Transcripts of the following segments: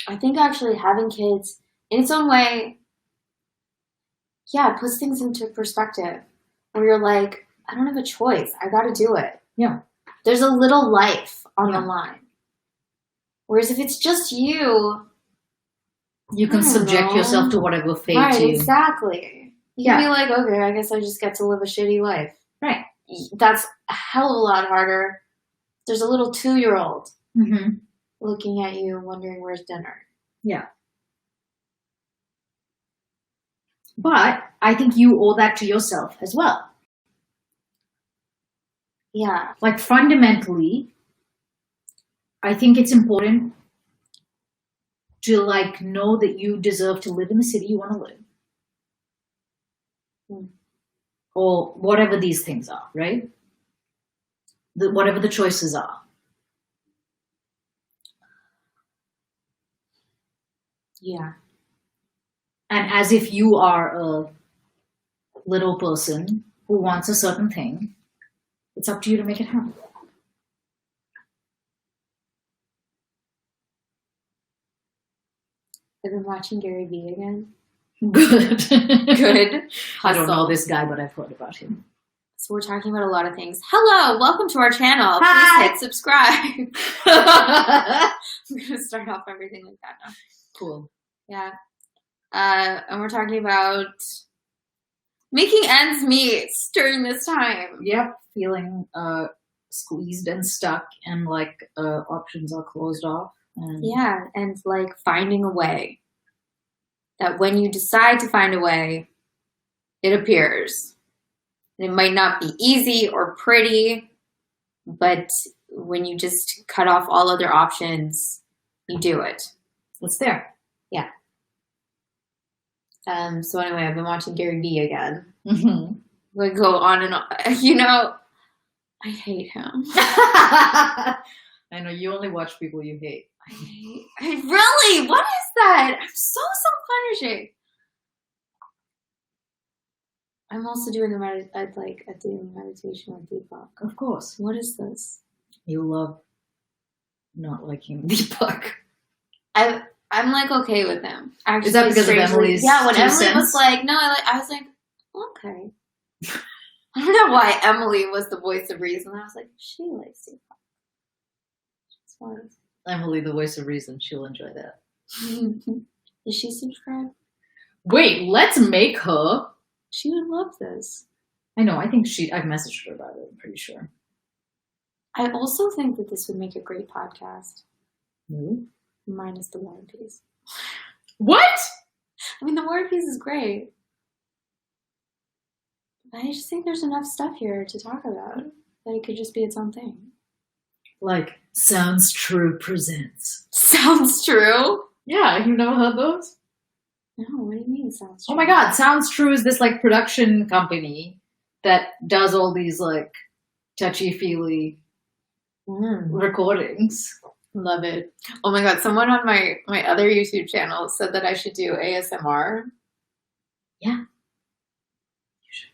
I think actually having kids in its own way, yeah, it puts things into perspective where you're like, I don't have a choice. I got to do it. Yeah. There's a little life on the line. Whereas if it's just you can subject yourself to whatever fate Right, you... exactly. You can be like, okay, I guess I just get to live a shitty life. Right. That's a hell of a lot harder. There's a little 2-year-old looking at you wondering where's dinner. Yeah. But I think you owe that to yourself as well. Yeah. Like fundamentally, I think it's important to like know that you deserve to live in the city you want to live. Or whatever these things are, right? Whatever the choices are. Yeah. And as if you are a little person who wants a certain thing, it's up to you to make it happen. I've been watching Gary Vee again. Good. Good. I don't know this guy, but I've heard about him. So we're talking about a lot of things. Hello, welcome to our channel. Hi. Please hit subscribe. I'm going to start off everything like that now. Cool. Yeah. And we're talking about making ends meet during this time. Yep. Feeling squeezed and stuck and like options are closed off. Yeah. And like finding a way. That when you decide to find a way, it appears. It might not be easy or pretty, but when you just cut off all other options, you do it. It's there. Yeah. So anyway, I've been watching Gary Vee again. We go on and on. You know, I hate him. I know you only watch people you hate. I really? What is that? I'm so self-punishing. I'm also doing a meditation with Deepak. Of course. What is this? You love not liking Deepak. I'm like okay with him. Actually, is that because of Emily's? Yeah, when Emily was like, no, I was like, okay. I don't know why Emily was the voice of reason. I was like, she likes Deepak. She's fun. Emily, the voice of reason, she'll enjoy that. Is she subscribed? Wait, let's make her. She would love this. I know. I think I've messaged her about it. I'm pretty sure. I also think that this would make a great podcast. Mm-hmm. Minus the War and Peace. What? I mean, the War and Peace is great. But I just think there's enough stuff here to talk about that it could just be its own thing. Like, Sounds True presents. Sounds True? Yeah, you've never heard those? No, what do you mean Sounds True? Oh my god, Sounds True is this like production company that does all these like touchy-feely recordings. Love it. Oh my god, someone on my other YouTube channel said that I should do ASMR. Yeah. You should.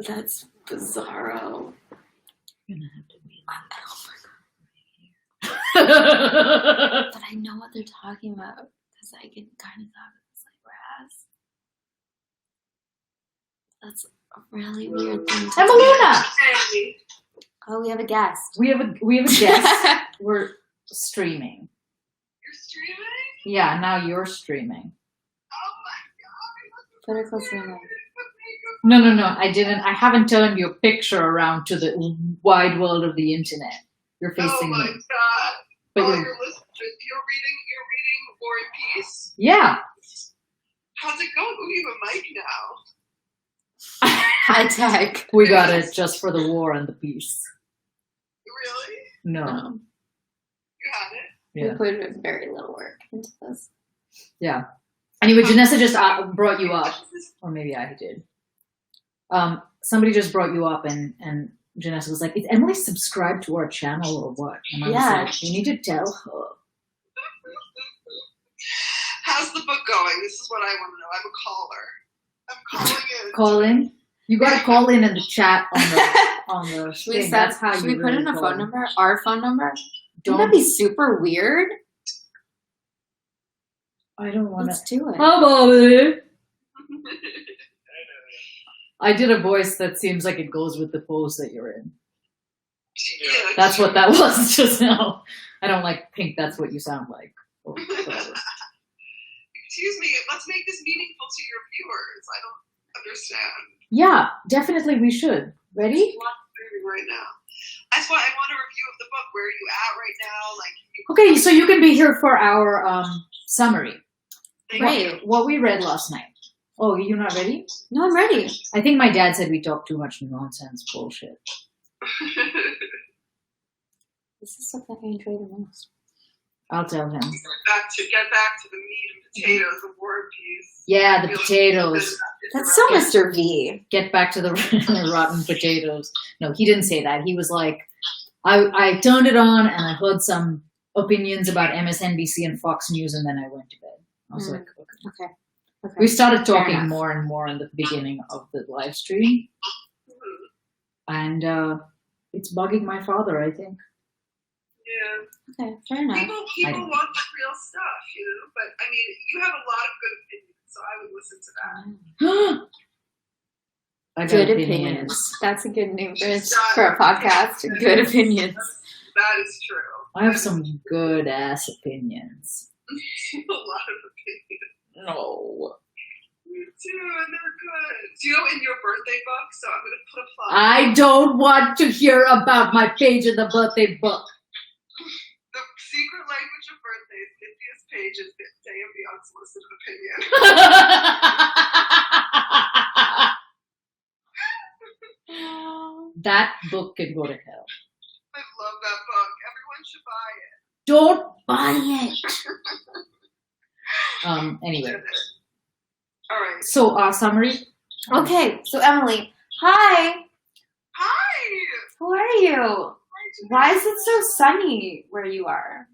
That's bizarro. You're gonna have to be. Oh my god. But I know what they're talking about because I can kind of talk it's like rasp. That's a really weird thing to Emeluna! Oh, we have a guest. We have a guest. We're streaming. You're streaming? Yeah, now you're streaming. Oh my god. Put her closer in. No, I didn't. I haven't turned your picture around to the wide world of the internet. You're facing me. Oh my god. But you're reading War and Peace. Yeah. How's it going? Ooh, you have a mic now. High tech. We got it just for the war and the peace. Really? No. You had it? Yeah. We put very little work into this. Yeah. Anyway, Janessa just brought you up. Or maybe I did. Somebody just brought you up and Janessa was like, is Emily subscribed to our channel or what? And I was like, you need to tell her. How's the book going? This is what I want to know. I'm calling in. Call in? You got to call in the chat on the thing. Should That's how we you put really in a call phone in. number? Our phone number? Don't Wouldn't that be super weird? I don't want Let's to. do it. How about it? I did a voice that seems like it goes with the pose that you're in. Yeah, That's what that was just now. I don't think that's what you sound like. Or whatever. Excuse me, let's make this meaningful to your viewers. I don't understand. Yeah, definitely we should. Ready? Right now. That's why I want a review of the book. Where are you at right now? Okay, so you can be here for our summary. Right. What we read last night. Oh, you're not ready? No, I'm ready. I think my dad said we talk too much nonsense bullshit. This is something I enjoy the most. I'll tell him. Get back to the meat and potatoes, the war and peace. Yeah, the potatoes. That's so Mr. V. Get back to the rotten potatoes. No, he didn't say that. He was like, I turned it on and I heard some opinions about MSNBC and Fox News, and then I went to bed. I was like, okay. We started talking more and more in the beginning of the live stream. And it's bugging my father, I think. Yeah. Okay, fair enough. People want the real stuff, but I mean, you have a lot of good opinions, so I would listen to that. I got Good opinions. That's a good name for a podcast. Good opinions. That is true. I have some good ass opinions. A lot of opinions. No. Me too, and they're good. Do you know in your birthday book? So I'm going to put a plug. I don't want to hear about my page in the birthday book. The secret language of birthdays, 50th page is the day of the unsolicited opinion. That book can go to hell. I love that book. Everyone should buy it. Don't buy it. Anyway. All right. So, summary. Okay, so Emily, hi. Hi. How are you? Why is it so sunny where you are?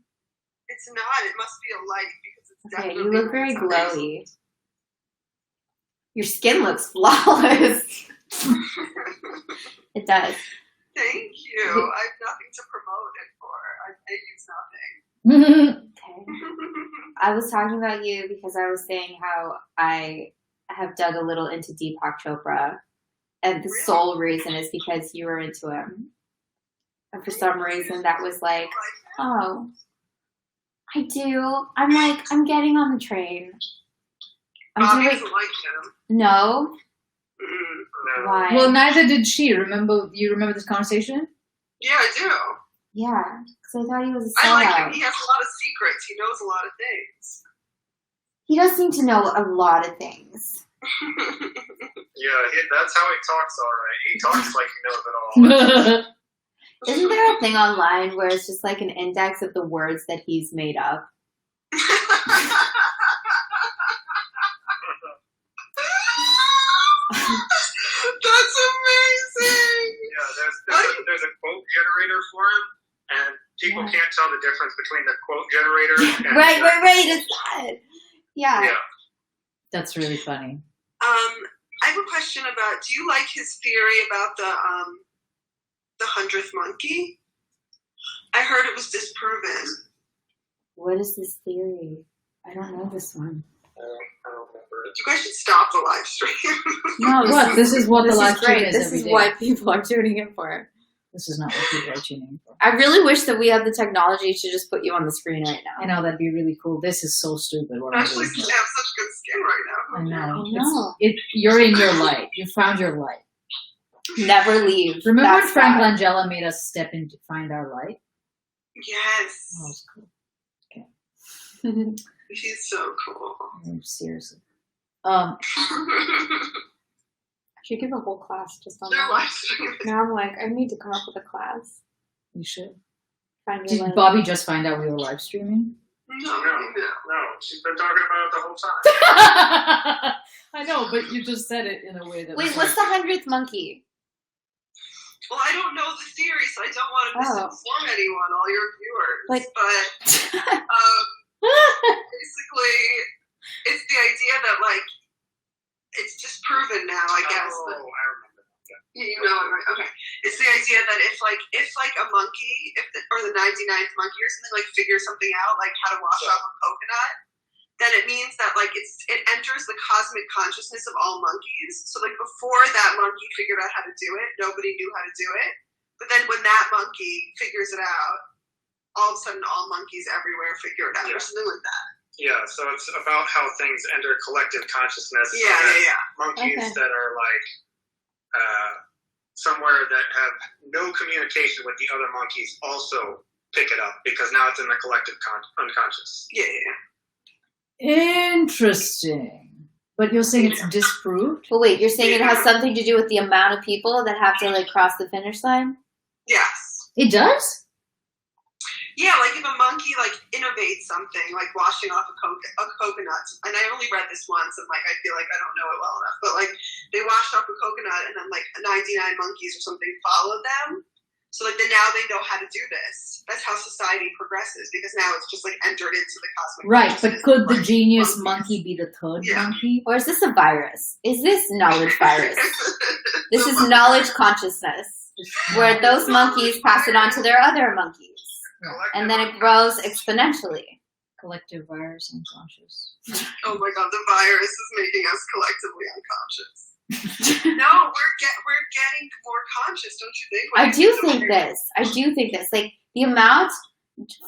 It's not. It must be a light because it's Okay, definitely. you look very glowy. Your skin looks flawless. It does. Thank you. I have nothing to promote it for. I use nothing. Okay. I was talking about you because I was saying how I have dug a little into Deepak Chopra, and the sole reason is because you were into him. And for some reason, that was like, oh, I do. I'm getting on the train. Bobby doesn't like him. No. No. Why? Well, neither did she. You remember this conversation? Yeah, I do. Yeah, because I thought he was a sellout. I like him. He has a lot of secrets. He knows a lot of things. He does seem to know a lot of things. Yeah, that's how he talks, all right. He talks like he knows it all. Isn't there a thing online where it's just like an index of the words that he's made up? That's amazing. Yeah, there's a quote generator for him, and people can't tell the difference between the quote generator and Right. It's that. Yeah. That's really funny. I have a question about. Do you like his theory about the 100th monkey? I heard it was disproven. What is this theory? I don't know this one. I don't remember it. You guys should stop the live stream. No, This is what the live stream great. is This every is day. what people are tuning in for. This is not what people are tuning in for. I really wish that we had the technology to just put you on the screen right now. I know, that'd be really cool. This is so stupid. What I'm Actually, doing you here. have such good skin right now. I know. I know. You're in your light. You found your light. Never leave. Remember when That's Frank that. Langella made us step in to find our light? Yes. That was cool. He's so cool. Seriously. I should give a whole class just on Their that. live stream. Now I'm like, I need to come up with a class. You should. Find your Did light. Bobby just find out we were live streaming? No. No, she's been talking about it the whole time. I know, but you just said it in a way that Wait, was what's the 100th monkey? Well, I don't know the theory, so I don't want to misinform anyone, all your viewers. Like- But basically, it's the idea that it's just proven now, I guess. Oh, That, I remember. you know it, right? Okay. It's the idea that if a monkey, or the 99th monkey or something, figures something out, like how to wash off a coconut, then it means that like it enters the cosmic consciousness of all monkeys. So like before that monkey figured out how to do it, nobody knew how to do it. But then when that monkey figures it out, all of a sudden all monkeys everywhere figure it out, or something like that. Yeah, so it's about how things enter collective consciousness. Yeah. Monkeys that are like somewhere that have no communication with the other monkeys also pick it up because now it's in the collective unconscious. Yeah. Interesting. But you're saying it's disproved? But wait, you're saying it has something to do with the amount of people that have to like cross the finish line? Yes. It does? Yeah, like if a monkey like innovates something, like washing off a coconut, and I only read this once, and like I feel like I don't know it well enough, but like they washed off a coconut, and then like 99 monkeys or something followed them. So like now they know how to do this. That's how society progresses because now it's just like entered into the cosmic. Right, but could the like, genius monkeys. monkey be the third monkey? Or is this a virus? Is this knowledge virus? This is knowledge consciousness, where those monkeys pass it on to their other monkeys. And then it grows exponentially. Collective virus unconscious. Oh my god, the virus is making us collectively unconscious. No, we're getting more conscious, don't you think? I do think this. Like the amount.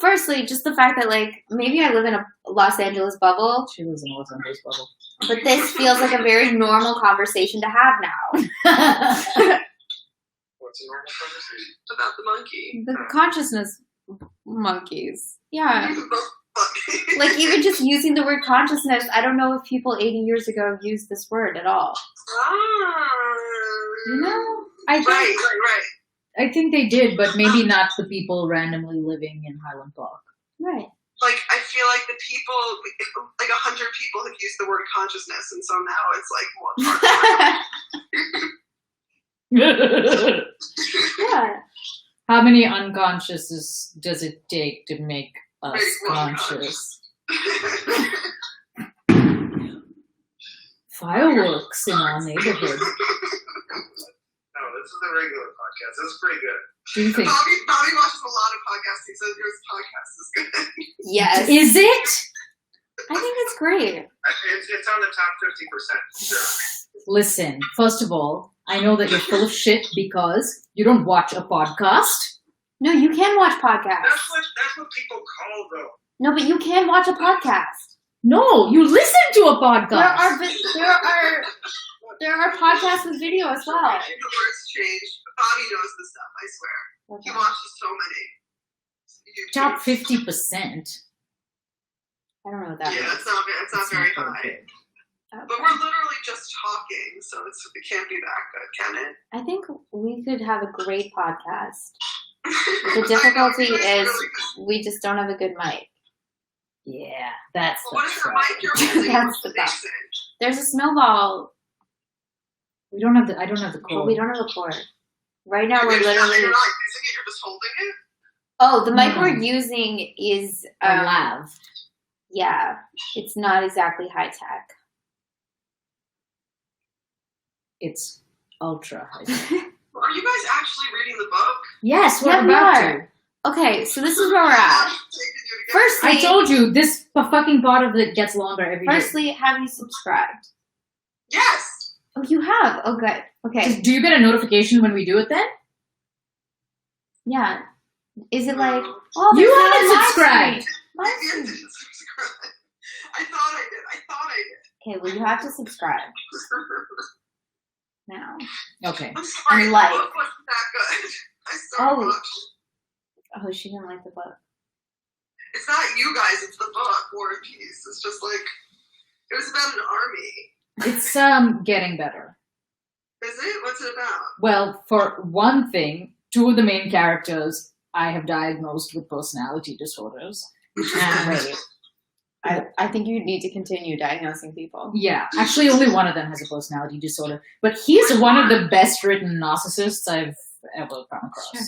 Firstly, just the fact that like maybe I live in a Los Angeles bubble. She lives in a Los Angeles bubble. But this feels like a very normal conversation to have now. What's a normal conversation? About the monkey. The consciousness monkeys. Yeah. Like even just using the word consciousness, I don't know if people 80 years ago used this word at all. You know? I think, Right. I think they did, but maybe not the people randomly living in Highland Park. right. Like I feel like the people, like 100 people have used the word consciousness, and so now it's like more. Yeah. How many unconsciouses does it take to make us Make one conscious? Fireworks in our neighborhood. No, this is a regular podcast. This is pretty good. Do you think? Bobby watches a lot of podcasts. He says yours podcast is good. Yes. Is it? I think it's great. It's on the top 50%. Sure. Listen, first of all, I know that you're full of shit because you don't watch a podcast. No, you can watch podcasts. That's what people call though. No, but you can watch a podcast. No, you listen to a podcast. There are podcasts with video as well. The words change. Bobby knows this stuff, I swear. He watches so many. Top 50%. I don't know what that Yeah, means. it's not very high. Okay. But we're literally just talking, so it can't be that good, can it? I think we could have a great podcast. The The difficulty is we just don't have a good mic. Yeah, that's Well, what the is the trouble. mic you're using? That's the Fix best. it. There's a snowball, I don't have the but cord. we don't have a cord. Right now we're You're literally. not using it, you're just holding it? Oh, the mic No. we're using is A lav. yeah, it's not exactly high tech. It's ultra high. Are you guys actually reading the book? Yes, we're Yeah, we about are. to. Okay, so this is where we're at. Firstly, I told you, this fucking part of it gets longer every day. Firstly, have you subscribed? Yes. Oh, you have. Oh, good. Okay. Do you get a notification when we do it then? Yeah. Is it like? No. Oh, You there's haven't no live subscribed. stream. Maybe Live I stream. didn't subscribe. I thought I did. Okay, well, you have to subscribe now. Okay. I'm sorry, And the like. book wasn't that good. I so Oh. much. Oh, she didn't like the book. It's not you guys, it's the book, War and Peace. It's just like, it was about an army. It's getting better. Is it? What's it about? Well, for one thing, two of the main characters I have diagnosed with personality disorders. And Wait. I think you need to continue diagnosing people. yeah, actually only one of them has a personality disorder. But he's one of the best written narcissists I've ever come across. Sure.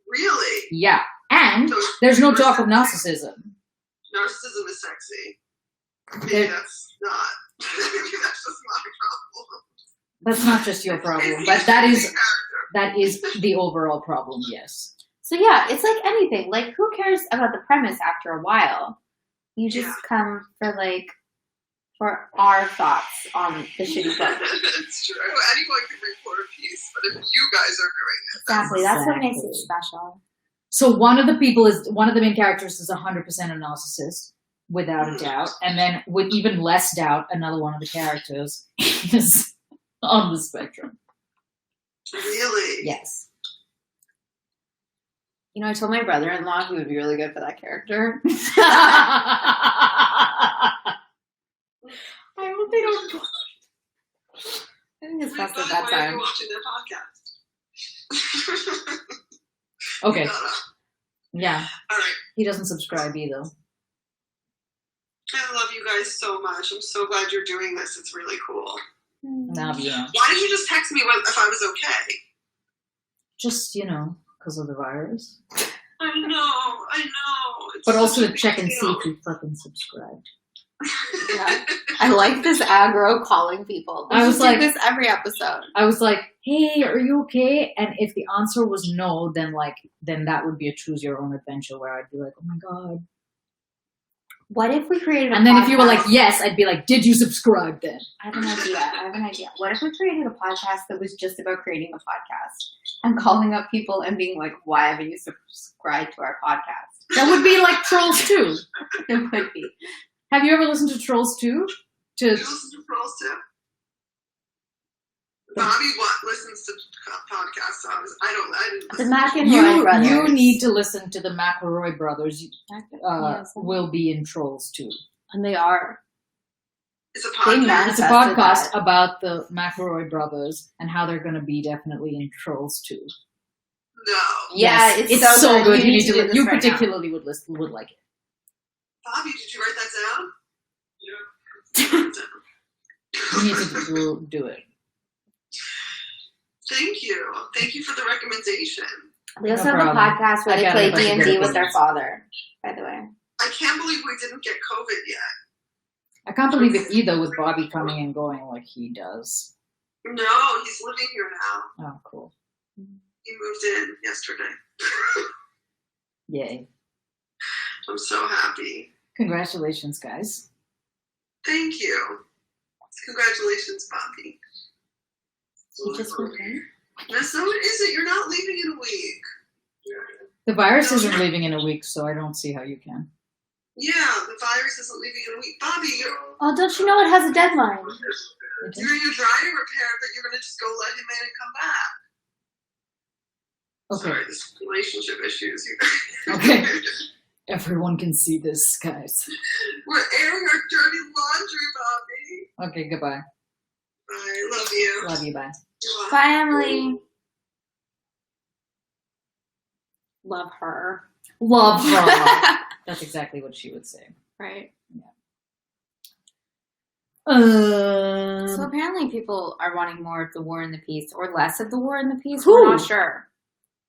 Really? Yeah. And So there's no talk of narcissism. narcissism is sexy. Maybe There- that's not. Maybe that's just my problem. That's not just your problem, It's but that the is character. that is the overall problem, yes. So yeah, it's like anything. Like, who cares about the premise after a while? You just come for like for our thoughts on the shitty book. It's true. Anyone can report a piece, but if you guys are doing it, Exactly. That's what makes it special. So one of the main characters is 100% a narcissist, without a doubt. And then with even less doubt, another one of the characters is on the spectrum. really. Yes. You know, I told my brother-in-law he would be really good for that character. I hope they don't. I think it's past at that Why are you time. watching their podcast? Okay. Shut up. Yeah. All right. He doesn't subscribe either. I love you guys so much. I'm so glad you're doing this. It's really cool. Now, yeah. Why did you just text me if I was okay? Just, because of the virus. I know. It's But also such a to big check and see deal. if you fucking subscribed. Yeah. I like this aggro calling people. We I was should do like- this every episode. I was like, hey, are you okay? And if the answer was no, then that would be a choose your own adventure where I'd be like, oh my God. What if we created a And then if you were like, podcast- yes, I'd be like, did you subscribe then? I have an idea. What if we created a podcast that was just about creating a podcast and calling up people and being like, why haven't you subscribed to our podcast? That would be like Trolls 2. It would be. Have you ever listened to Trolls 2? Do you listen to Pearls too? Bobby listens to podcasts. I didn't The listen. McEnroy brothers. You need to listen to the McElroy brothers. Yes. Will be in Trolls 2. And they are. It's a They podcast. It's a Manifested podcast that. about the McElroy brothers and how they're going to be definitely in Trolls 2. No. Yeah, Yes, it's so good. You, need to do to. this You right now. particularly would like it. Bobby, did you write that down? You need to do it. Thank you. Thank you for the recommendation. We also No have a problem. podcast where I they got play it, but I D&D forget with it. their father, by the way. I can't believe we didn't get COVID yet. I can't believe it either with Bobby coming and going like he does. No, he's living here now. Oh, cool. He moved in yesterday. Yay. I'm so happy. Congratulations, guys. Thank you. Congratulations, Bobby. You just moved in? No, so it isn't. You're not leaving in a week. The virus isn't leaving in a week, so I don't see how you can. Yeah, the virus isn't leaving in a week. Bobby, Oh, don't you know it has a deadline? you're in your dryer repair, but you're going to just go let him in and come back. Okay. Sorry, this relationship issues. Okay. Everyone can see this, guys. We're airing our dirty laundry, Bobby. Okay, goodbye. I love you. Love you, bye. Bye, Emily. Love her. Love her. That's exactly what she would say. Right. Um, So apparently people are wanting more of the War and the Peace or less of the War and the Peace. Who? We're not sure.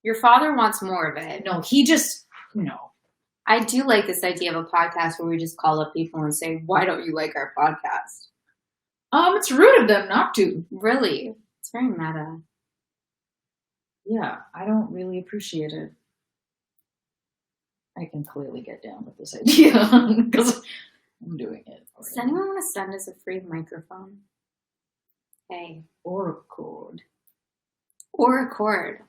Your father wants more of it. no, he just no. I do like this idea of a podcast where we just call up people and say, why don't you like our podcast? It's rude of them not to. Really? It's very meta. Yeah, I don't really appreciate it. I can clearly get down with this idea because I'm doing it. Does anyone want to send us a free microphone? Hey. Or a cord. Or a cord.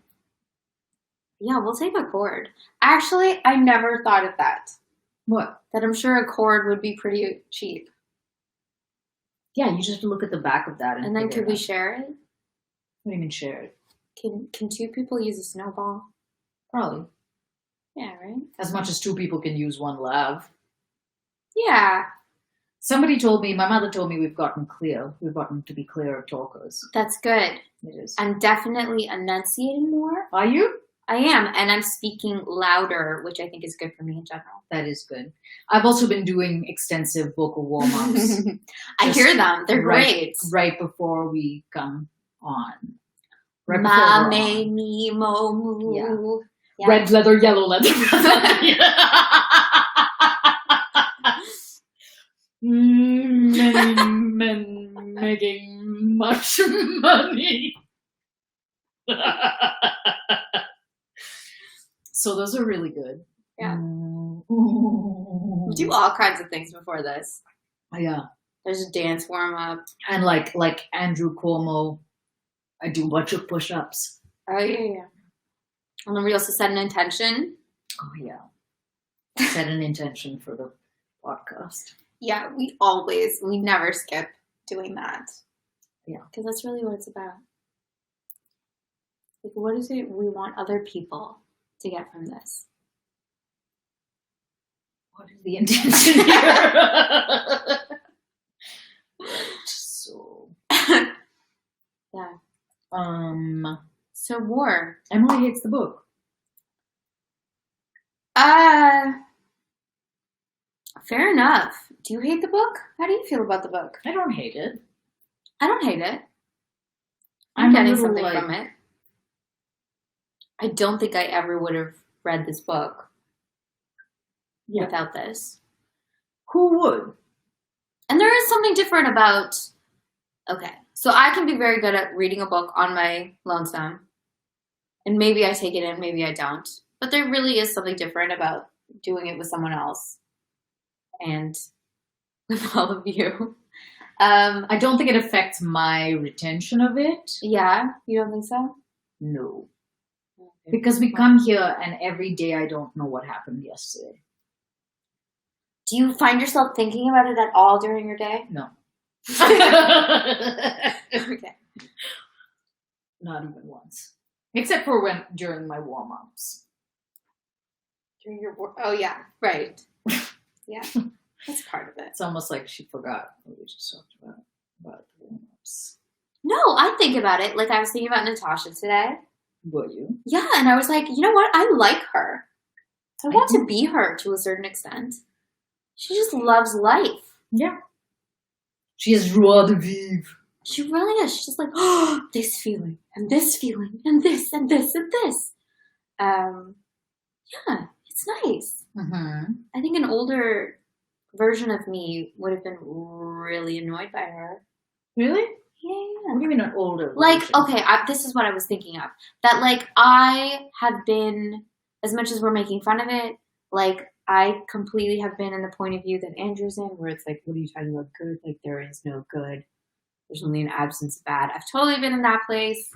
Yeah, we'll take a cord. Actually, I never thought of that. What? That I'm sure a cord would be pretty cheap. Yeah, you just have to look at the back of that. And then figure could we it out. share it? What do you mean share it? Can two people use a snowball? Probably. Yeah, right? As much as two people can use one lav. Yeah, Somebody told me, my mother told me we've gotten to be clearer talkers. that's good. It is. I'm definitely enunciating more. Are you? I am, and I'm speaking louder, which I think is good for me in general. That is good. I've also been doing extensive vocal warm-ups. I Just hear them. They're great. Right before we come on. Right before we're Ma, on. me, me, mo, moo. Yeah. Red leather, yellow leather. Many men making much money. So those are really good. Yeah. Mm. We do all kinds of things before this. Yeah. There's a dance warm up. And like Andrew Cuomo, I do a bunch of push-ups. Oh yeah. And then we also set an intention. Oh yeah. Set an intention for the podcast. Yeah, we never skip doing that. Yeah. Because that's really what it's about. Like, what is it we want other people to get from this? What is the intention here? So. Yeah. So war. Emily hates the book. Fair enough. Do you hate the book? How do you feel about the book? I don't hate it. I don't hate it. I'm getting something from it. I don't think I ever would have read this book without this. Who would? And there is something different about, okay, so I can be very good at reading a book on my lonesome. And maybe I take it in, maybe I don't. But there really is something different about doing it with someone else. And with all of you. I don't think it affects my retention of it. Yeah? You don't think so? No. Okay. Because we come here and every day I don't know what happened yesterday. Do you find yourself thinking about it at all during your day? No. Okay. Not even once. Except for during my warm-ups. During your oh yeah, right. Yeah. That's part of it. It's almost like she forgot what we just talked about the warm-ups. No, I think about it. Like I was thinking about Natasha today. Were you? Yeah, and I was like, you know what? I like her. I want to be her to a certain extent. She just loves life. Yeah. She is joie de vivre. She really is. She's just like, oh, this feeling, and this feeling, and this, and this, and this. Yeah, it's nice. Mm-hmm. I think an older version of me would have been really annoyed by her. Really? Yeah. What do you mean an older version? Like, okay, this is what I was thinking of. That, like, I have been, as much as we're making fun of it, like, I completely have been in the point of view that Andrew's in, where it's like, what are you talking about good? Like, there is no good. There's only an absence of bad. I've totally been in that place.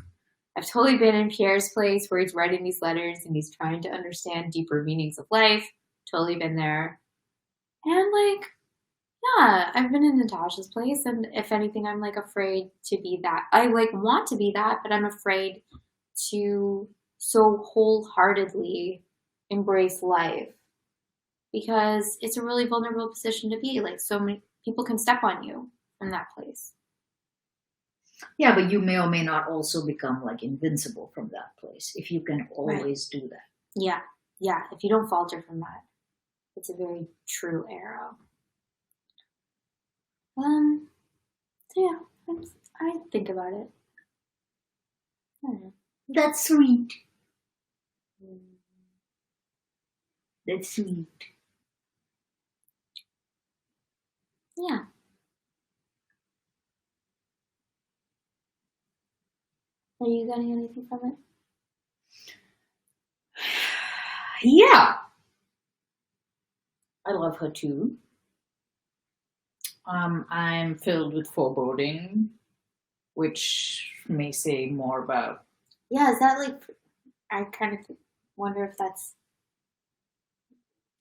I've totally been in Pierre's place where he's writing these letters and he's trying to understand deeper meanings of life. Totally been there. And, like, yeah, I've been in Natasha's place, and if anything, I'm, like, afraid to be that. I, like, want to be that, but I'm afraid to so wholeheartedly embrace life. Because it's a really vulnerable position to be. Like, so many people can step on you from that place. Yeah, but you may or may not also become, like, invincible from that place, if you can always do that. Yeah, yeah, if you don't falter from that. It's a very true arrow. So yeah, I think about it. I don't know. That's sweet. That's sweet. Yeah. Are you getting anything from it? Yeah. I love her too. I'm filled with foreboding, which may say more about. Yeah, is that like? I kind of wonder if that's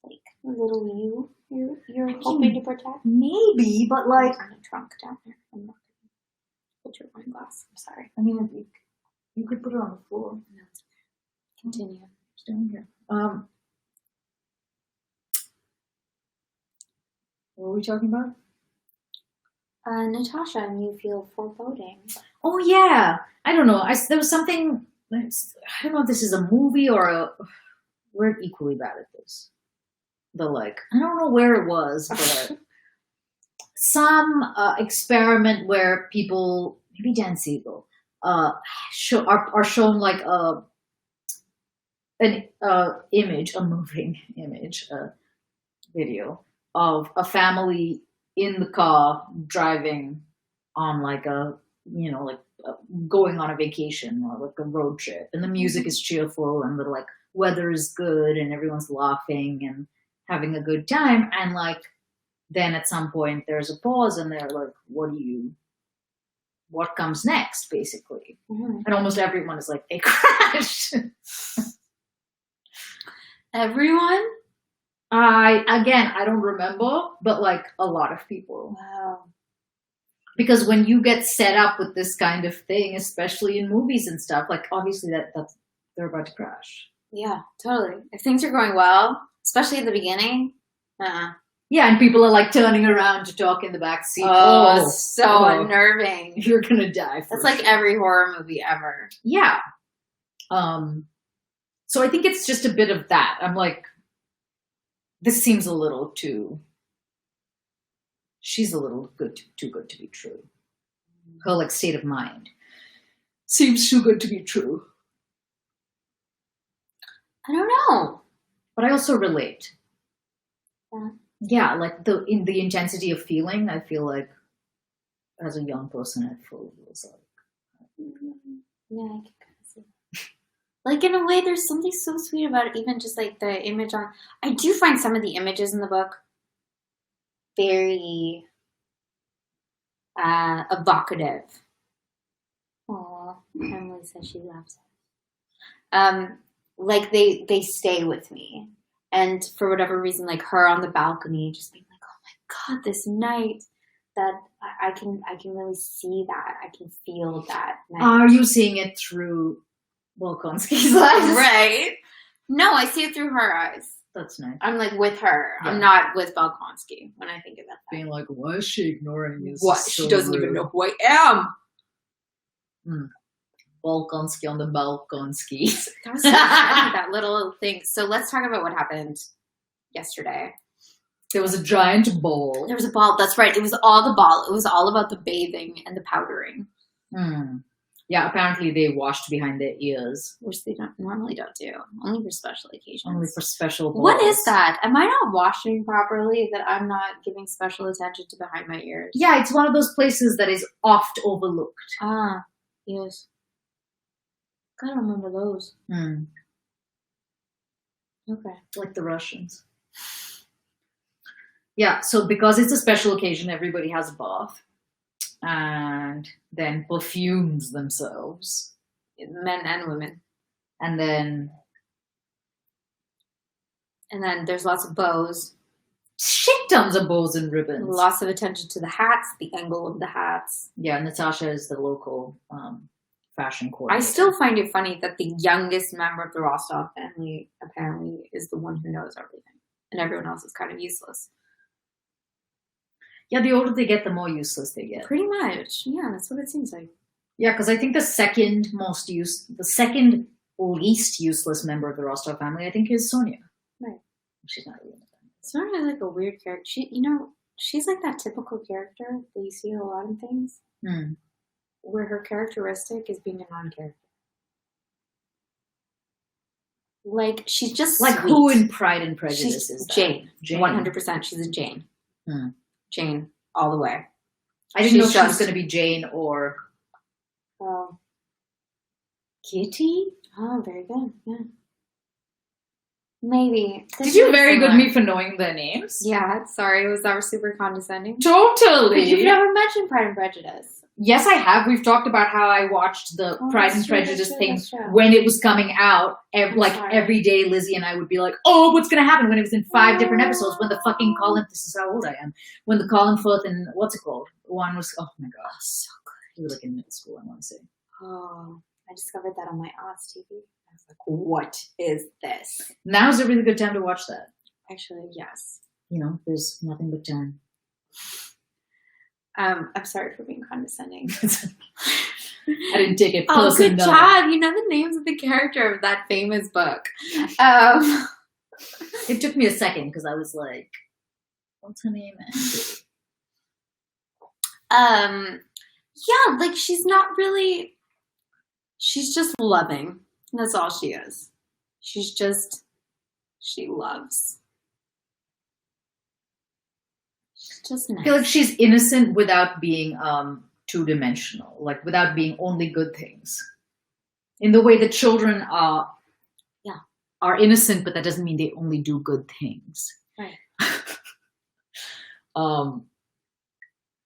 like a little you. You're hoping to protect. Maybe, but like in the trunk down there. I'm not gonna put your wine glass. I'm sorry. I mean, you could put it on the floor. No, it's okay. Continue. It's down here. What were we talking about? Natasha, and you feel foreboding. Oh yeah, I don't know. There was something. I don't know if this is a movie or we're equally bad at this. I don't know where it was, but some experiment where people, maybe Dan Siegel, are shown like an image, a moving image, a video of a family in the car driving on going on a vacation or like a road trip, and the music is cheerful and the like weather is good and everyone's laughing and having a good time, and like then at some point there's a pause and they're like, what comes next, basically. Mm-hmm. And almost everyone is like, they crashed. Everyone? I don't remember, but like a lot of people. Wow. Because when you get set up with this kind of thing, especially in movies and stuff, like obviously that's they're about to crash. Yeah, totally. If things are going well, especially at the beginning, Yeah, and people are like turning around to talk in the back seat. So unnerving. You're gonna die. That's like every horror movie ever. Yeah. So I think it's just a bit of that. I'm like, this seems a little too. She's a little too good to be true. Her like state of mind seems too good to be true. I don't know, but I also relate. Yeah. Yeah, like the intensity of feeling. I feel like as a young person, I feel it was like. Yeah, I can kind of see that. Like in a way, there's something so sweet about it. Even just like the image on. I do find some of the images in the book very evocative. Aw, Emily says she loves it. Like they stay with me, and for whatever reason, like her on the balcony, just being like, "Oh my God, this night." That I can really see that. I can feel that. Are you seeing it through Volkonsky's eyes? Right. No, I see it through her eyes. That's nice. I'm like with her. Yeah. I'm not with Volkonsky when I think about that. Being like, why is she ignoring me? What? She doesn't even know who I am. Volkonsky on the Balkonsky. That was so funny, that little thing. So let's talk about what happened yesterday. There was a giant ball. There was a ball. That's right. It was all the ball. It was all about the bathing and the powdering. Yeah, apparently they washed behind their ears. Which they normally don't do. Only for special occasions. Only for special balls. What is that? Am I not washing properly that I'm not giving special attention to behind my ears? Yeah, it's one of those places that is oft overlooked. Ah, yes. Gotta remember those. Okay. Like the Russians. Yeah, so because it's a special occasion, everybody has a bath and then perfumes themselves. Men and women. And then there's lots of bows. Shit tons of bows and ribbons. Lots of attention to the hats, the angle of the hats. Yeah, Natasha is the local fashion coordinator. I still find it funny that the youngest member of the Rostov family apparently is the one who knows everything. And everyone else is kind of useless. Yeah, the older they get, the more useless they get. Pretty much. Yeah, that's what it seems like. Yeah, because I think the second least useless member of the Rostov family, I think, is Sonia. Right. She's not really. Sonia is like a weird character. She's like that typical character that you see in a lot of things, where her characteristic is being a non-character. Like she's just like sweet. who in Pride and Prejudice is that? Jane. 100%. She's a Jane. Jane, all the way. I didn't know she was going to be Jane or Kitty. Oh, very good. Yeah. Maybe. Did you very good me for knowing their names? Yeah. Sorry, was that super condescending? Totally. But you've never mentioned Pride and Prejudice. Yes, I have. We've talked about how I watched the Pride and Prejudice thing when it was coming out. Every day, Lizzie and I would be like, "Oh, what's gonna happen?" When it was in 5 different episodes. When the fucking Colin, this is how old I am. When the Colin Firth and what's it called? One was, oh my god, so good. He was like in middle school, I want to say. Oh, I discovered that on my aunt's TV. I was like, "What is this?" Now's a really good time to watch that. Actually, yes. You know, there's nothing but time. I'm sorry for being condescending. I didn't take it personal. Oh, good job. You know the names of the character of that famous book. It took me a second because I was like, what's her name? Yeah, like she's not really, she's just loving. That's all she is. She loves. Just nice. I feel like she's innocent without being two-dimensional, like without being only good things. In the way that children are innocent, but that doesn't mean they only do good things. Right.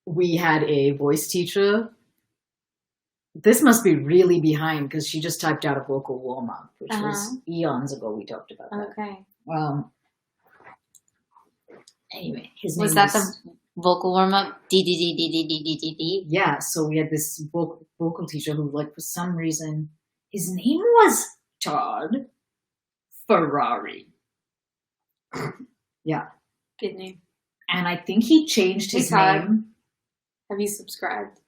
we had a voice teacher. This must be really behind because she just typed out a vocal warm-up, which was eons ago we talked about that. Okay. Anyway, his name Was that the vocal warm-up? D. Yeah, so we had this vocal teacher who, like, for some reason, his name was Todd Ferrari. Yeah. Good name. And I think he changed his Todd. name. Have you subscribed?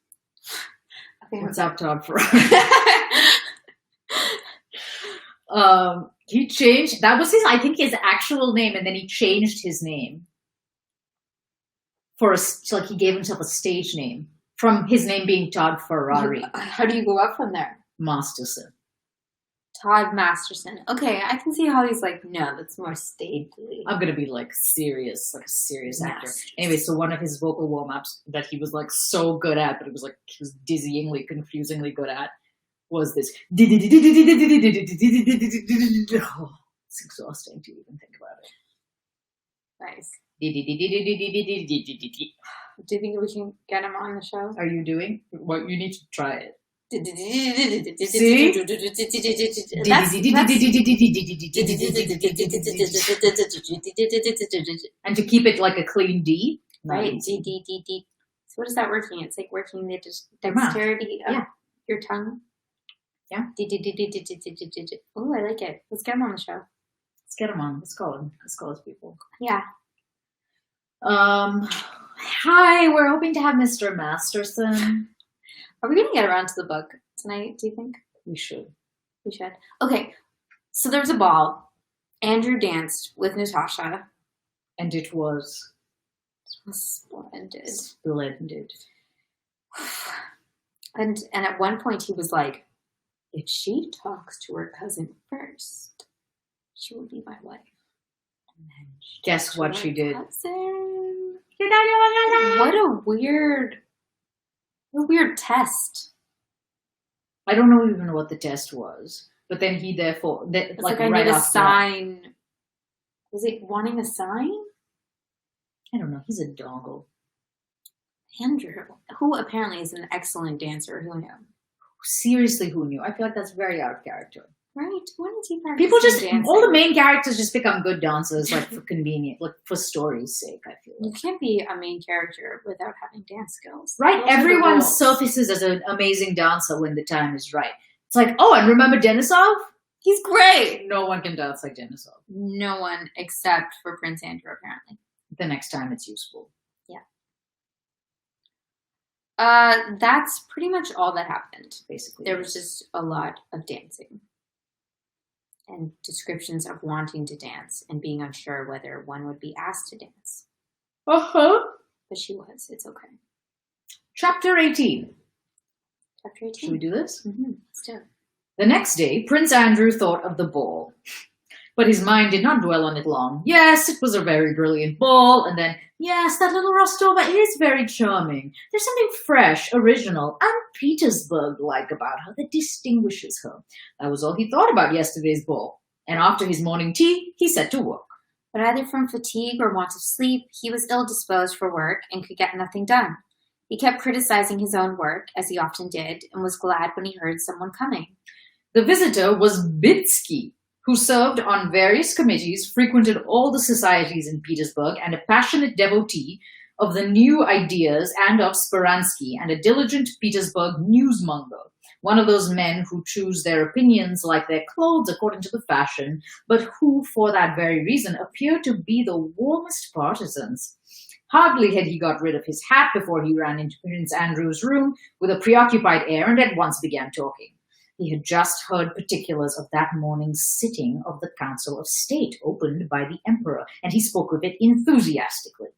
Okay. What's up, Todd Ferrari? He changed, that was I think his actual name, and then he changed his name like he gave himself a stage name from his name being Todd Ferrari. How do you go up from there? Masterson. Todd Masterson. Okay, I can see how he's like, no, that's more stagely. I'm gonna be like a serious actor. Masterson. Anyway, so one of his vocal warm-ups that he was like so good at, but it was like he was dizzyingly, confusingly good at, was this. Oh, it's exhausting to even think about it. Nice. See? Do you think we can get him on the show? Are you doing? Well, you need to try it. And to keep it like a clean D. Right, D. So what is that working? It's like working the dexterity of your tongue. Yeah. Oh, I like it. Let's get him on the show. Let's get him on. Let's call him. Let's call his people. Yeah. Hi, we're hoping to have Mr. Masterson. Are we going to get around to the book tonight, do you think? We should. We should. Okay, so there was a ball. Andrew danced with Natasha. And it was splendid. Splendid. And at one point he was like, if she talks to her cousin first, she will be my wife. And then guess what she did? Cousin. What a weird test. I don't know even what the test was, but then he therefore It's like I right need a after sign. Was he wanting a sign? I don't know. He's a dongle. Andrew, who apparently is an excellent dancer. Who knew? Seriously, who knew? I feel like that's very out of character. Right? When did he practice People just dancing? all the main characters just become good dancers, like for convenient, like for story's sake. I feel You like. can't be a main character without having dance skills. Right? Those are the Everyone rules. surfaces as an amazing dancer when the time is right. It's like, oh, and remember Denisov? He's great. No one can dance like Denisov. No one except for Prince Andrew, apparently. The next time it's useful. That's pretty much all that happened. Basically. There was just a lot of dancing. And descriptions of wanting to dance and being unsure whether one would be asked to dance. Uh-huh. But she was. It's okay. Chapter 18. Chapter 18. Should we do this? Mm-hmm. Let's do it. The next day, Prince Andrew thought of the ball. But his mind did not dwell on it long. Yes, it was a very brilliant ball, and then, yes, that little Rostova is very charming. There's something fresh, original, and Petersburg-like about her that distinguishes her. That was all he thought about yesterday's ball. And after his morning tea, he set to work. But either from fatigue or want of sleep, he was ill-disposed for work and could get nothing done. He kept criticizing his own work, as he often did, and was glad when he heard someone coming. The visitor was Bitsky, who served on various committees, frequented all the societies in Petersburg, and a passionate devotee of the new ideas and of Speransky, and a diligent Petersburg newsmonger, one of those men who choose their opinions like their clothes according to the fashion, but who, for that very reason, appear to be the warmest partisans. Hardly had he got rid of his hat before he ran into Prince Andrew's room with a preoccupied air and at once began talking. He had just heard particulars of that morning's sitting of the Council of State opened by the Emperor, and he spoke of it enthusiastically.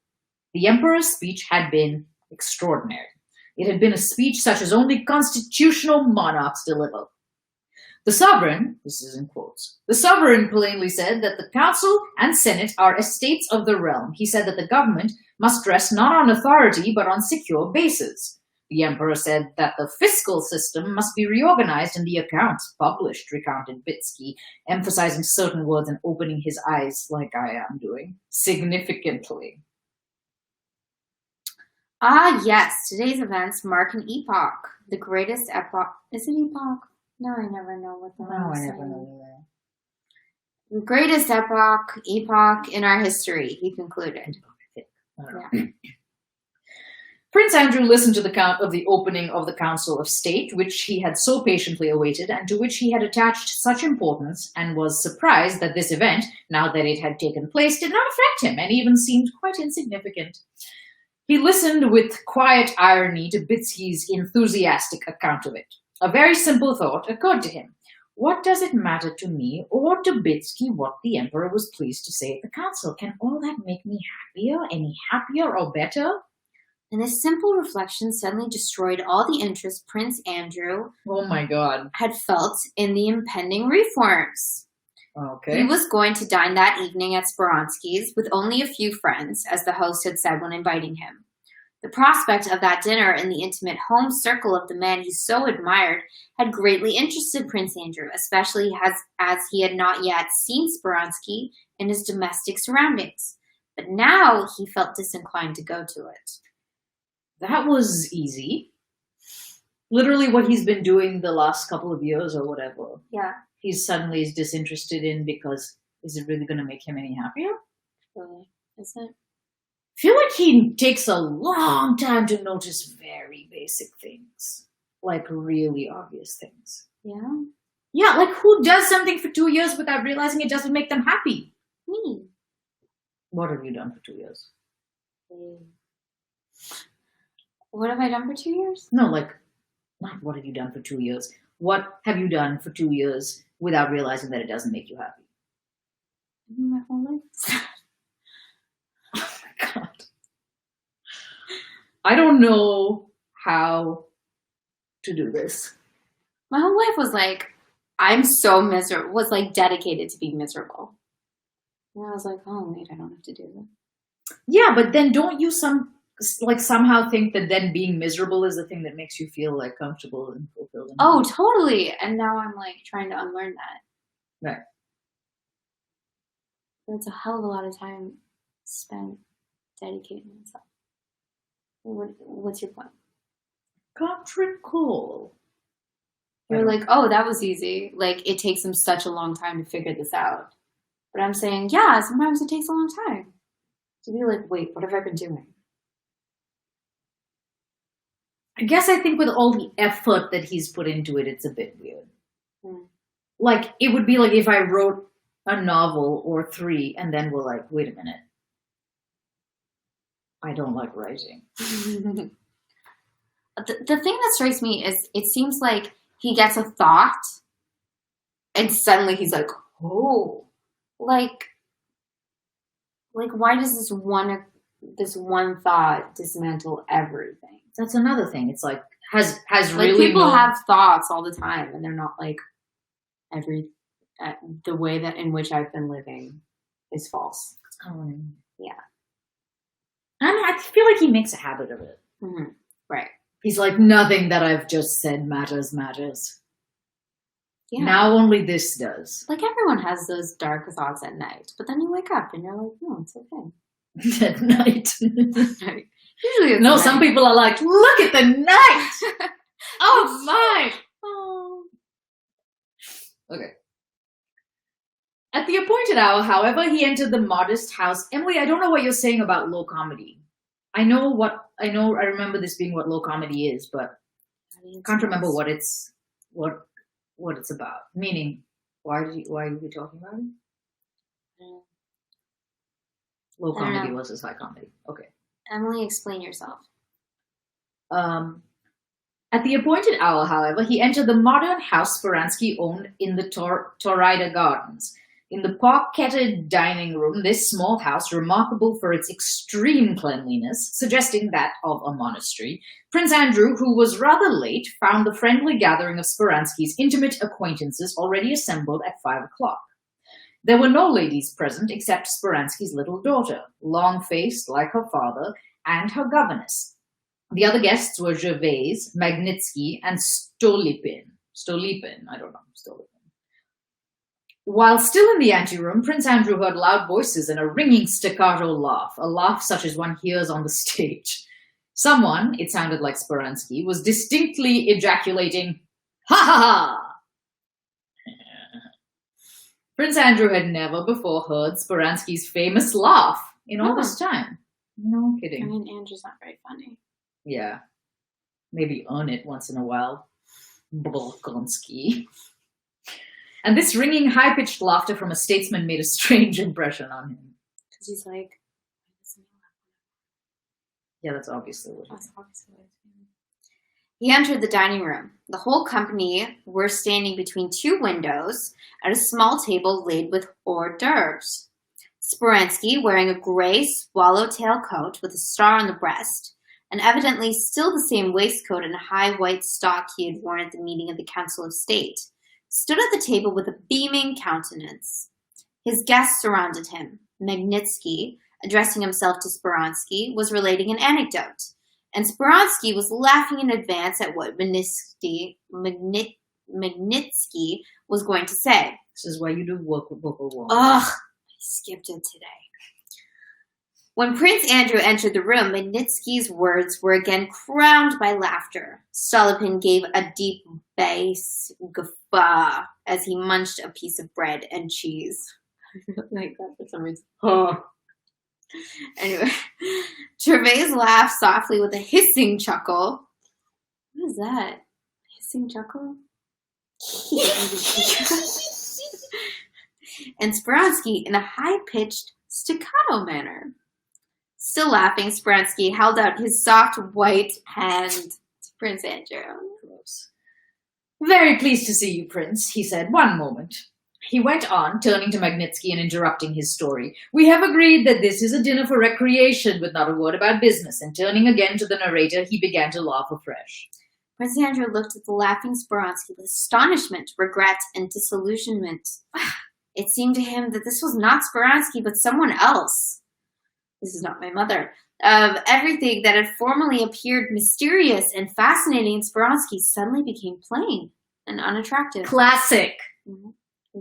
The Emperor's speech had been extraordinary. It had been a speech such as only constitutional monarchs deliver. The sovereign, this is in quotes, the sovereign plainly said that the Council and Senate are estates of the realm. He said that the government must rest not on authority, but on secure bases. The Emperor said that the fiscal system must be reorganized and the accounts published, recounted Bitsky, emphasizing certain words and opening his eyes, like I am doing, significantly. Ah, yes. Today's events mark an epoch. The greatest epoch. Is it epoch? No, I never know what the hell No, I'm I never saying. know. The greatest epoch in our history, he concluded. Yeah. Prince Andrew listened to the count of the opening of the Council of State, which he had so patiently awaited and to which he had attached such importance, and was surprised that this event, now that it had taken place, did not affect him and even seemed quite insignificant. He listened with quiet irony to Bitsky's enthusiastic account of it. A very simple thought occurred to him. What does it matter to me or to Bitsky what the Emperor was pleased to say at the council? Can all that make me happier, any happier or better? And this simple reflection suddenly destroyed all the interest Prince Andrew Oh my God. had felt in the impending reforms. Okay. He was going to dine that evening at Speransky's with only a few friends, as the host had said when inviting him. The prospect of that dinner in the intimate home circle of the man he so admired had greatly interested Prince Andrew, especially as he had not yet seen Speransky in his domestic surroundings. But now he felt disinclined to go to it. That was easy. Literally what he's been doing the last couple of years or whatever. Yeah. He's suddenly is disinterested in because is it really going to make him any happier? Really? Is it? I feel like he takes a long time to notice very basic things. Like really obvious things. Yeah? Yeah, like who does something for 2 years without realizing it doesn't make them happy? Me. What have you done for 2 years? What have I done for 2 years? No, like, not what have you done for 2 years. What have you done for 2 years without realizing that it doesn't make you happy? My whole life. Oh my God. I don't know how to do this. My whole life was like, I'm so miserable, was like dedicated to being miserable. And I was like, oh, wait, I don't have to do that. Yeah, but then don't you somehow think that then being miserable is the thing that makes you feel like comfortable and fulfilled? Oh, totally. And now I'm like trying to unlearn that. Right. But it's a hell of a lot of time spent dedicating myself. What's your point? Can't recall. You're like, oh, that was easy. Like, it takes them such a long time to figure this out. But I'm saying, yeah, sometimes it takes a long time to be like, wait, what have I been doing? I guess I think with all the effort that he's put into it, it's a bit weird. Like, it would be like if I wrote a novel or 3 and then we're like, wait a minute. I don't like writing. The thing that strikes me is it seems like he gets a thought and suddenly he's like, oh, like why does this one thought dismantle everything? That's another thing. It's like has like really people have thoughts all the time and they're not like the way that in which I've been living is false. Yeah. I don't know, I feel like he makes a habit of it. Mm-hmm. Right. He's like, nothing that I've just said matters. Yeah. Now only this does. Like everyone has those dark thoughts at night, but then you wake up and you're like, no, it's okay. At night. Usually it's no, night. some people are like, look at the night. Oh my. Oh. Okay. At the appointed hour, however, he entered the modest house. Emily, I don't know what you're saying about low comedy. I remember this being what low comedy is, but I can't remember what it's about. Meaning, why are you talking about it? Low comedy versus high comedy. Okay. Emily, explain yourself. At the appointed hour, however, he entered the modern house Speransky owned in the Torrida Gardens. In the parquetted dining room, this small house, remarkable for its extreme cleanliness, suggesting that of a monastery, Prince Andrew, who was rather late, found the friendly gathering of Speransky's intimate acquaintances already assembled at 5 o'clock. There were no ladies present except Speransky's little daughter, long-faced like her father, and her governess. The other guests were Gervais, Magnitsky, and Stolypin. I don't know, Stolypin. While still in the anteroom, Prince Andrew heard loud voices and a ringing staccato laugh, a laugh such as one hears on the stage. Someone, it sounded like Speransky, was distinctly ejaculating, "Ha ha ha!" Prince Andrew had never before heard Speransky's famous laugh in all this time. No kidding. I mean, Andrew's not very funny. Yeah. Maybe earn it once in a while. Bolkonsky. And this ringing, high-pitched laughter from a statesman made a strange impression on him. Because he's like, yeah, that's obviously what it is. He entered the dining room. The whole company were standing between two windows at a small table laid with hors d'oeuvres. Speransky, wearing a gray swallowtail coat with a star on the breast, and evidently still the same waistcoat and high white stock he had worn at the meeting of the Council of State, stood at the table with a beaming countenance. His guests surrounded him. Magnitsky, addressing himself to Speransky, was relating an anecdote, and Speransky was laughing in advance at what Magnitsky was going to say. This is why you do vocal warm. Ugh, I skipped it today. When Prince Andrew entered the room, Magnitsky's words were again crowned by laughter. Stolypin gave a deep bass guffaw as he munched a piece of bread and cheese. I really like that for some reason. Anyway, Gervais laughed softly with a hissing chuckle. What is that? Hissing chuckle? And Speransky in a high-pitched staccato manner. Still laughing, Speransky held out his soft white hand to Prince Andrew. Very pleased to see you, Prince, he said. One moment. He went on, turning to Magnitsky and interrupting his story. We have agreed that this is a dinner for recreation, with not a word about business. And turning again to the narrator, he began to laugh afresh. Prince Andrew looked at the laughing Speransky with astonishment, regret, and disillusionment. It seemed to him that this was not Speransky, but someone else. This is not my mother. Everything that had formerly appeared mysterious and fascinating in Speransky suddenly became plain and unattractive. Classic. Mm-hmm.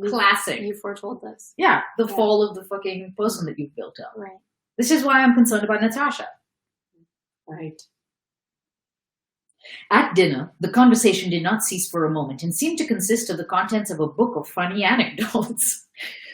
Classic. You foretold this. Yeah, the fall of the fucking person that you've built up. Right. This is why I'm concerned about Natasha. Right. At dinner, the conversation did not cease for a moment and seemed to consist of the contents of a book of funny anecdotes.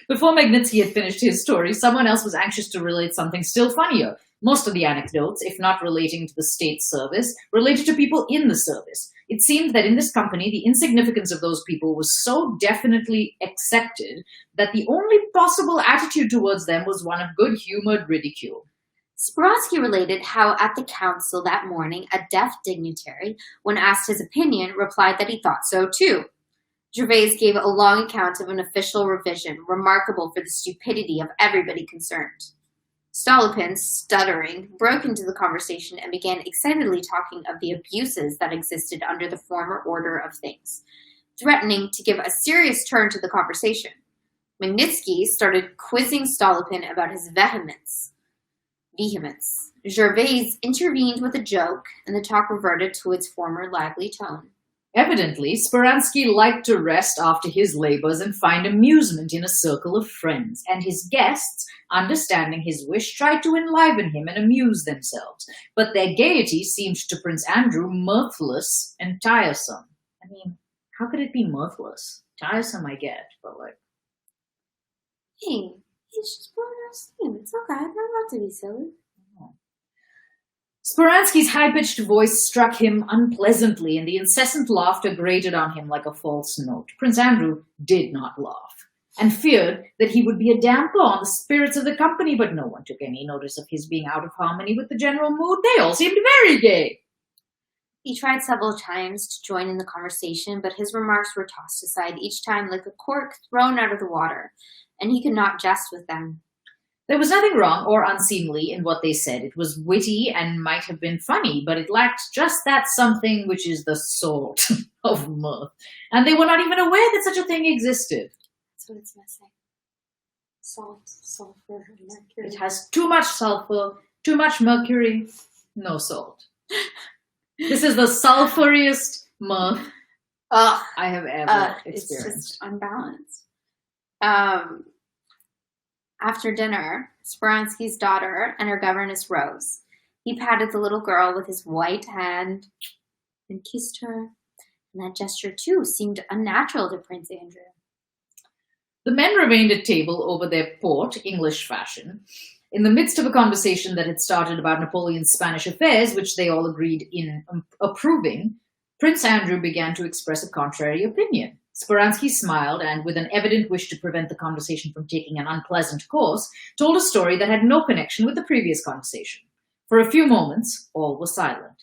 Before Magnitsky had finished his story, someone else was anxious to relate something still funnier. Most of the anecdotes, if not relating to the state service, related to people in the service. It seemed that in this company, the insignificance of those people was so definitely accepted that the only possible attitude towards them was one of good-humored ridicule. Speransky related how at the council that morning, a deaf dignitary, when asked his opinion, replied that he thought so too. Gervais gave a long account of an official revision, remarkable for the stupidity of everybody concerned. Stolypin, stuttering, broke into the conversation and began excitedly talking of the abuses that existed under the former order of things, threatening to give a serious turn to the conversation. Magnitsky started quizzing Stolypin about his vehemence. Gervais intervened with a joke, and the talk reverted to its former lively tone. Evidently, Speransky liked to rest after his labors and find amusement in a circle of friends, and his guests, understanding his wish, tried to enliven him and amuse themselves. But their gaiety seemed to Prince Andrew mirthless and tiresome. I mean, how could it be mirthless? Tiresome, I get, but like... Hey, he's just blowing our steam. It's okay. I'm not to be silly. Speransky's high-pitched voice struck him unpleasantly, and the incessant laughter grated on him like a false note. Prince Andrew did not laugh, and feared that he would be a damper on the spirits of the company, but no one took any notice of his being out of harmony with the general mood. They all seemed very gay. He tried several times to join in the conversation, but his remarks were tossed aside each time like a cork thrown out of the water, and he could not jest with them. There was nothing wrong or unseemly in what they said. It was witty and might have been funny, but it lacked just that something which is the salt of mirth. And they were not even aware that such a thing existed. That's what it's missing. Salt, sulfur, and mercury. It has too much sulfur, too much mercury, no salt. This is the sulfuriest mirth I have ever experienced. It's just unbalanced. After dinner, Speransky's daughter and her governess rose. He patted the little girl with his white hand and kissed her. And that gesture, too, seemed unnatural to Prince Andrew. The men remained at table over their port, English fashion. In the midst of a conversation that had started about Napoleon's Spanish affairs, which they all agreed in approving, Prince Andrew began to express a contrary opinion. Speransky smiled and, with an evident wish to prevent the conversation from taking an unpleasant course, told a story that had no connection with the previous conversation. For a few moments, all was silent.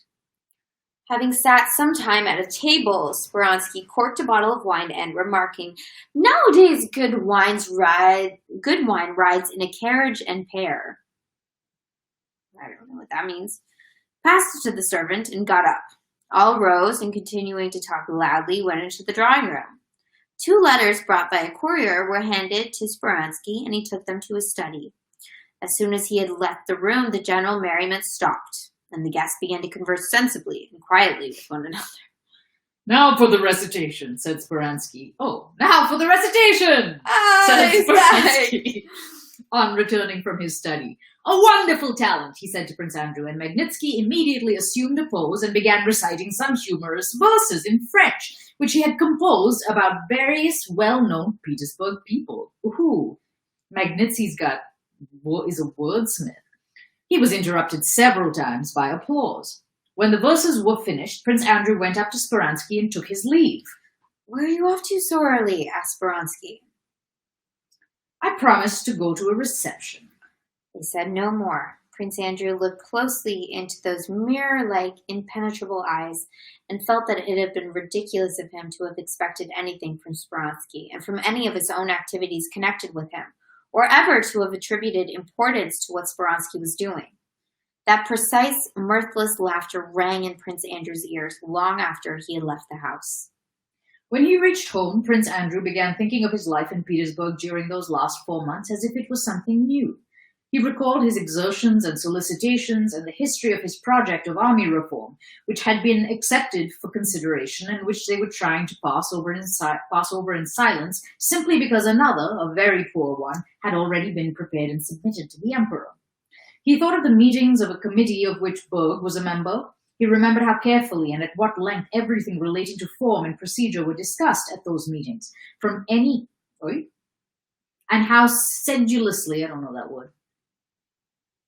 Having sat some time at a table, Speransky corked a bottle of wine and, remarking, "Nowadays good wine rides in a carriage and pair." I don't know what that means. Passed it to the servant and got up. All rose and, continuing to talk loudly, went into the drawing room. 2 letters brought by a courier were handed to Speransky, and he took them to his study. As soon as he had left the room, the general merriment stopped, and the guests began to converse sensibly and quietly with one another. "Now for the recitation," said Speransky. "Oh, now for the recitation," said Speransky, on returning from his study. "A wonderful talent," he said to Prince Andrew, and Magnitsky immediately assumed a pose and began reciting some humorous verses in French, which he had composed about various well-known Petersburg people. Ooh, Magnitsky's is a wordsmith. He was interrupted several times by applause. When the verses were finished, Prince Andrew went up to Speransky and took his leave. "Where are you off to so early?" asked Speransky. "I promised to go to a reception." They said no more. Prince Andrew looked closely into those mirror-like, impenetrable eyes and felt that it had been ridiculous of him to have expected anything from Speransky and from any of his own activities connected with him, or ever to have attributed importance to what Speransky was doing. That precise, mirthless laughter rang in Prince Andrew's ears long after he had left the house. When he reached home, Prince Andrew began thinking of his life in Petersburg during those last 4 months as if it was something new. He recalled his exertions and solicitations and the history of his project of army reform, which had been accepted for consideration and which they were trying to pass over in silence simply because another, a very poor one, had already been prepared and submitted to the emperor. He thought of the meetings of a committee of which Berg was a member. He remembered how carefully and at what length everything relating to form and procedure were discussed at those meetings, and how sedulously, I don't know that word,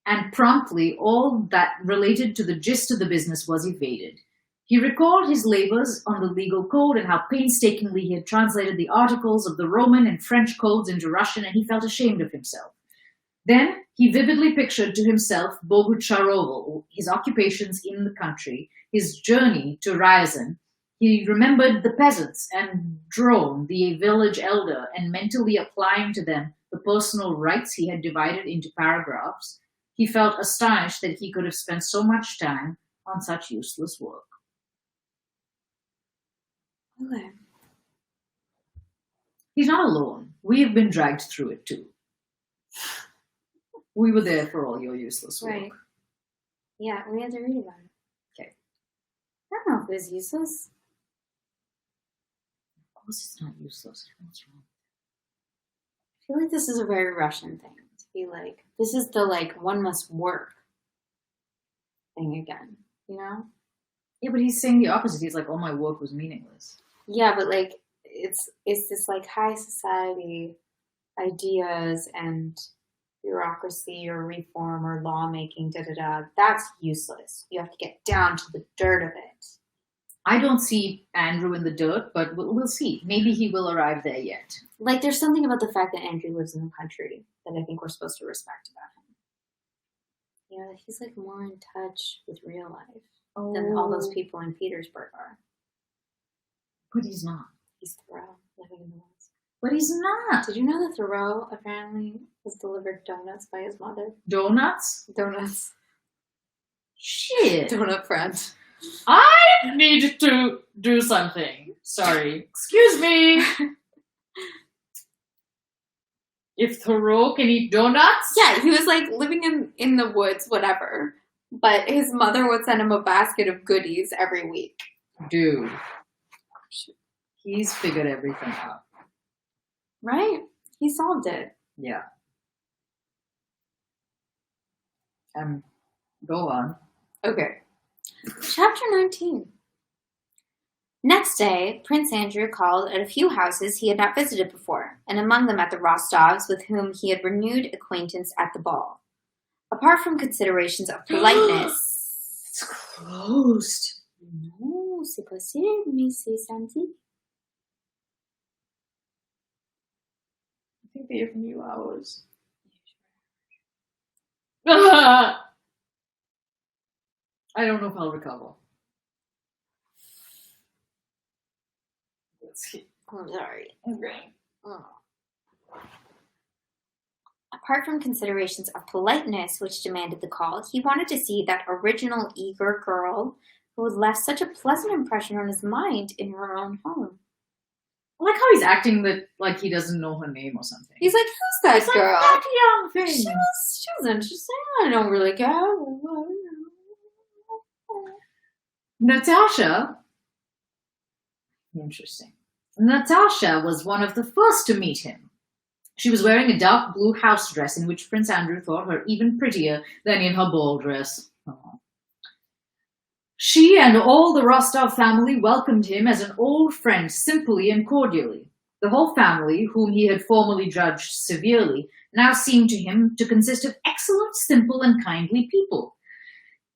and promptly all that related to the gist of the business was evaded. He recalled his labors on the legal code and how painstakingly he had translated the articles of the Roman and French codes into Russian, and he felt ashamed of himself. Then he vividly pictured to himself Bogucharovo, his occupations in the country, his journey to Ryazan. He remembered the peasants and Drone, the village elder, and mentally applying to them the personal rights he had divided into paragraphs. He felt astonished that he could have spent so much time on such useless work. Okay. He's not alone. We have been dragged through it too. We were there for all your useless work. Right. Yeah, we had to read about it. Okay. I don't know if it was useless. Of course it's not useless. What's wrong? I feel like this is a very Russian thing. To be like, this is the one must work thing again, you know? Yeah, but he's saying the opposite. He's like, all my work was meaningless. Yeah, but it's this high society ideas and bureaucracy or reform or lawmaking, that's useless. You have to get down to the dirt of it. I don't see Andrew in the dirt, but we'll see. Maybe he will arrive there yet. There's something about the fact that Andrew lives in the country that I think we're supposed to respect about him. Yeah, he's more in touch with real life than all those people in Petersburg are. But he's not. He's Thoreau, living in the woods. But he's not. Did you know that Thoreau apparently was delivered donuts by his mother? Donuts? Donuts. Shit. Donut friend. I need to do something. Sorry. Excuse me. If Thoreau can eat donuts? Yeah, he was living in the woods, whatever. But his mother would send him a basket of goodies every week. Dude. He's figured everything out. Right? He solved it. Yeah. Go on. Okay. Chapter 19. Next day, Prince Andrew called at a few houses he had not visited before, and among them at the Rostovs, with whom he had renewed acquaintance at the ball. Apart from considerations of politeness... It's closed. No, c'est possible, mais c'est samedi. I think they have new hours. I don't know if I'll recover. Let's see. I'm sorry. Okay. Oh. Apart from considerations of politeness, which demanded the call, he wanted to see that original, eager girl who had left such a pleasant impression on his mind in her own home. I like how he's acting that like he doesn't know her name or something. He's like, who's that It's girl? like that young thing. She was interesting. I don't really care. Natasha. Interesting. Natasha was one of the first to meet him. She was wearing a dark blue house dress in which Prince Andrew thought her even prettier than in her ball dress. Aww. She and all the Rostov family welcomed him as an old friend simply and cordially. The whole family, whom he had formerly judged severely, now seemed to him to consist of excellent, simple, and kindly people.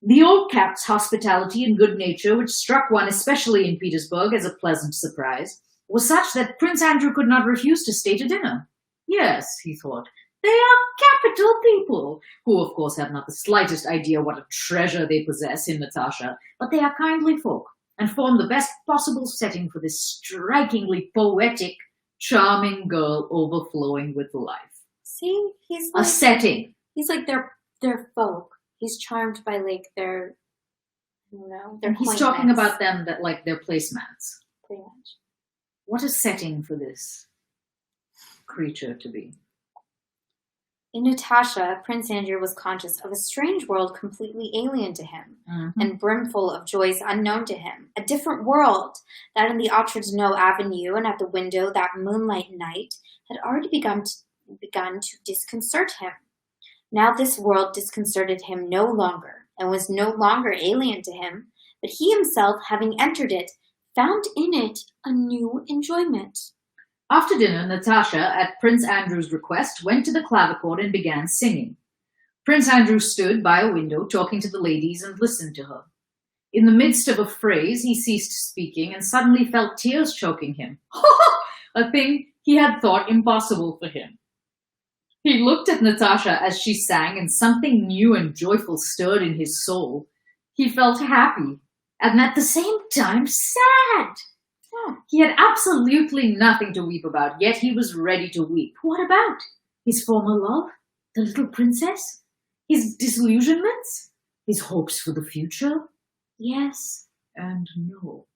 The old cap's hospitality and good nature, which struck one especially in Petersburg as a pleasant surprise, was such that Prince Andrew could not refuse to stay to dinner. Yes, he thought, they are capital people, who of course have not the slightest idea what a treasure they possess in Natasha, but they are kindly folk, and form the best possible setting for this strikingly poetic, charming girl overflowing with life. See, he's like A setting. He's like their folk. He's charmed by like their, their. He's talking about them that like their placemats. Pretty much. What a setting for this creature to be. In Natasha, Prince Andrew was conscious of a strange world completely alien to him, and brimful of joys unknown to him. A different world, that in the Otradno Avenue and at the window that moonlight night had already begun to disconcert him. Now this world disconcerted him no longer, and was no longer alien to him, but he himself, having entered it, found in it a new enjoyment. After dinner, Natasha, at Prince Andrew's request, went to the clavichord and began singing. Prince Andrew stood by a window talking to the ladies and listened to her. In the midst of a phrase, he ceased speaking and suddenly felt tears choking him. A thing he had thought impossible for him. He looked at Natasha as she sang, and something new and joyful stirred in his soul. He felt happy, and at the same time sad. He had absolutely nothing to weep about, yet he was ready to weep. What about? His former love? The little princess? His disillusionments? His hopes for the future? Yes and no.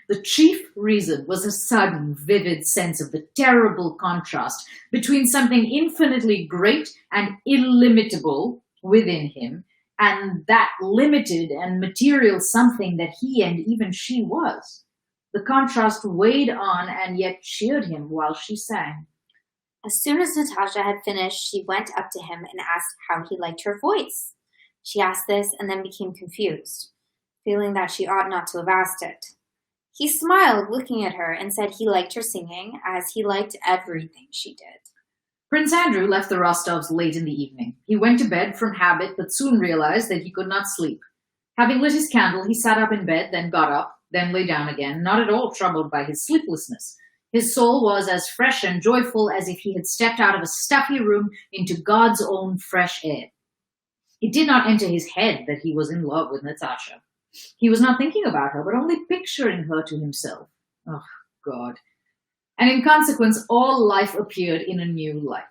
The chief reason was a sudden, vivid sense of the terrible contrast between something infinitely great and illimitable within him, and that limited and material something that he and even she was. The contrast weighed on and yet cheered him while she sang. As soon as Natasha had finished, she went up to him and asked how he liked her voice. She asked this and then became confused, feeling that she ought not to have asked it. He smiled, looking at her, and said he liked her singing, as he liked everything she did. Prince Andrew left the Rostovs late in the evening. He went to bed from habit, but soon realized that he could not sleep. Having lit his candle, he sat up in bed, then got up, then lay down again, not at all troubled by his sleeplessness. His soul was as fresh and joyful as if he had stepped out of a stuffy room into God's own fresh air. It did not enter his head that he was in love with Natasha. He was not thinking about her, but only picturing her to himself. Oh, God. And in consequence, all life appeared in a new light.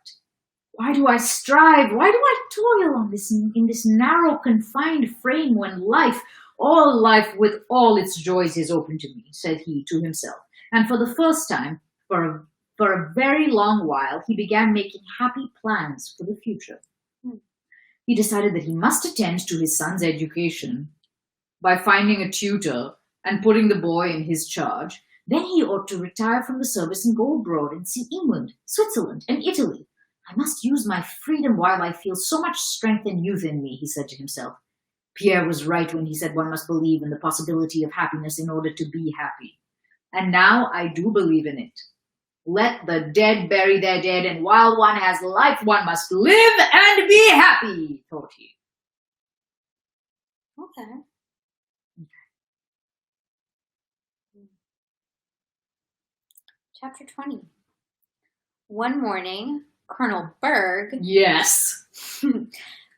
Why do I strive? Why do I toil in this narrow, confined frame when life, all life with all its joys is open to me, said he to himself. And for the first time, for a very long while, he began making happy plans for the future. He decided that he must attend to his son's education by finding a tutor and putting the boy in his charge. Then he ought to retire from the service and go abroad and see England, Switzerland, and Italy. I must use my freedom while I feel so much strength and youth in me, he said to himself. Pierre was right when he said one must believe in the possibility of happiness in order to be happy. And now I do believe in it. Let the dead bury their dead, and while one has life, one must live and be happy, thought he. Okay. Chapter 20. One morning, Colonel Berg, Yes.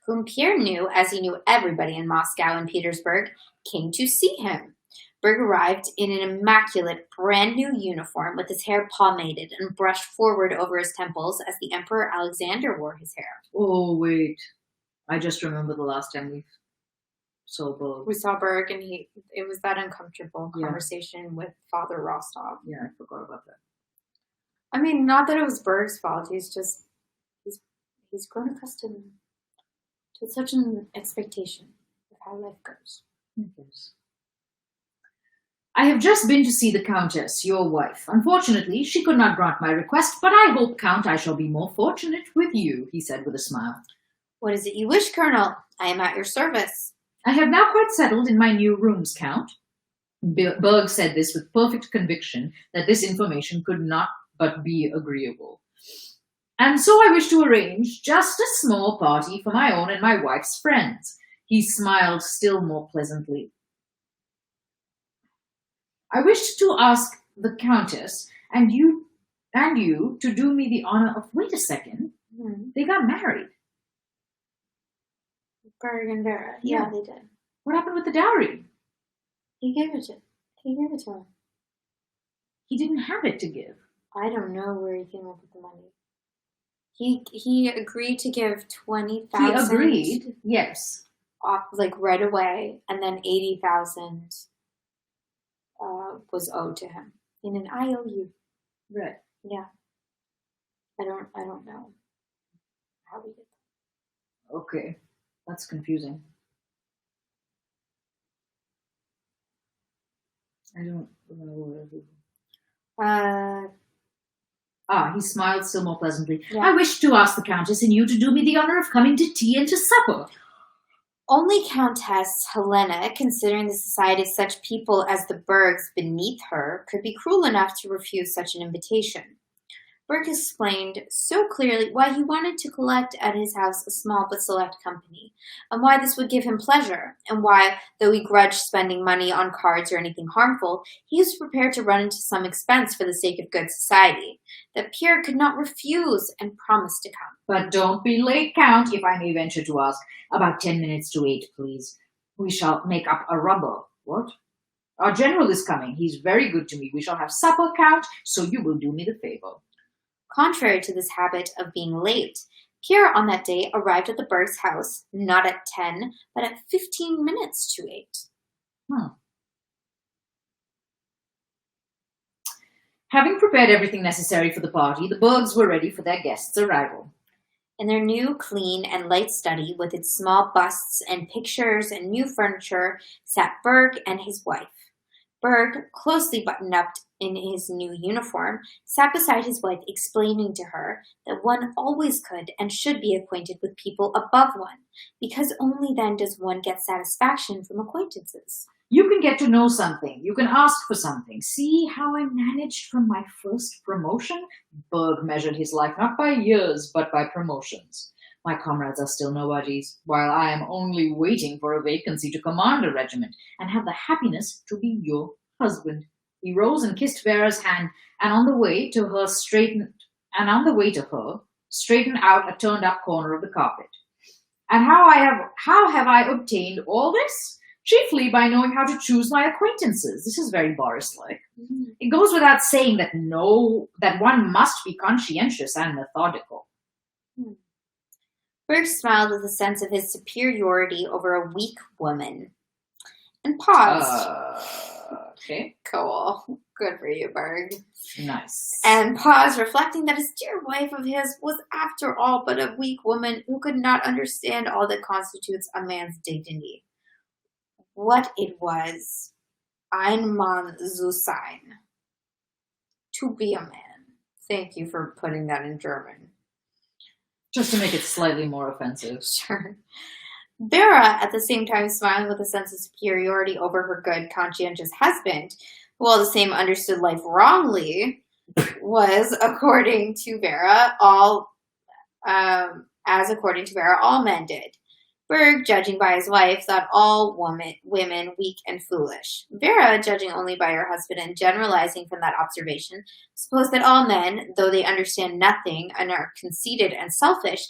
whom Pierre knew as he knew everybody in Moscow and Petersburg, came to see him. Berg arrived in an immaculate, brand new uniform with his hair pomaded and brushed forward over his temples as the Emperor Alexander wore his hair. Oh, wait. I just remember the last time we saw Berg. We saw Berg, and it was that uncomfortable Yeah. conversation with Father Rostov. Yeah, I forgot about that. I mean, not that it was Berg's fault. He's grown accustomed to such an expectation of how life goes. Yes. I have just been to see the Countess, your wife. Unfortunately, she could not grant my request, but I hope, Count, I shall be more fortunate with you, he said with a smile. What is it you wish, Colonel? I am at your service. I have now quite settled in my new rooms, Count. Berg said this with perfect conviction that this information could not but be agreeable. And so I wish to arrange just a small party for my own and my wife's friends. He smiled still more pleasantly. I wish to ask the Countess and you to do me the honor of... Wait a second. They got married. Berg and Vera. Yeah. Yeah, they did. What happened with the dowry? He gave it to him. He didn't have it to give. I don't know where he came up with the money. He agreed to give 20,000. He agreed, yes. Off, like right away, and then 80,000 was owed to him in an IOU. Right. Yeah. I don't know how we did that. Okay, that's confusing. I don't know. He smiled still more pleasantly. Yeah. I wish to ask the Countess and you to do me the honor of coming to tea and to supper. Only Countess Helena, considering the society of such people as the Bergs beneath her, could be cruel enough to refuse such an invitation. Berg explained so clearly why he wanted to collect at his house a small but select company, and why this would give him pleasure, and why, though he grudged spending money on cards or anything harmful, he was prepared to run into some expense for the sake of good society, that Pierre could not refuse and promised to come. But don't be late, Count, if I may venture to ask. About 10 minutes to 8, please. We shall make up a rubber. What? Our general is coming. He's very good to me. We shall have supper, Count, so you will do me the favor. Contrary to this habit of being late, Pierre on that day arrived at the Bergs' house not at 10, but at 15 minutes to 8. Having prepared everything necessary for the party, the Bergs were ready for their guests' arrival. In their new, clean, and light study, with its small busts and pictures and new furniture, sat Berg and his wife. Berg, closely buttoned up in his new uniform, sat beside his wife, explaining to her that one always could and should be acquainted with people above one, because only then does one get satisfaction from acquaintances. You can get to know something. You can ask for something. See how I managed from my first promotion? Berg measured his life not by years, but by promotions. My comrades are still nobodies, while I am only waiting for a vacancy to command a regiment and have the happiness to be your husband. He rose and kissed Vera's hand, and on the way to her straightened out a turned-up corner of the carpet. And how have I obtained all this? Chiefly by knowing how to choose my acquaintances. This is very Boris-like. It goes without saying that one must be conscientious and methodical. Berg smiled with a sense of his superiority over a weak woman, and paused. Okay. Cool. Good for you, Berg. Nice. And paused, reflecting that his dear wife of his was, after all, but a weak woman who could not understand all that constitutes a man's dignity. What it was, ein Mann zu sein. To be a man. Thank you for putting that in German. Just to make it slightly more offensive. Sure. Vera, at the same time, smiling with a sense of superiority over her good, conscientious husband, who all the same understood life wrongly, was, according to Vera, all men did. Berg, judging by his wife, thought all women weak and foolish. Vera, judging only by her husband and generalizing from that observation, supposed that all men, though they understand nothing and are conceited and selfish,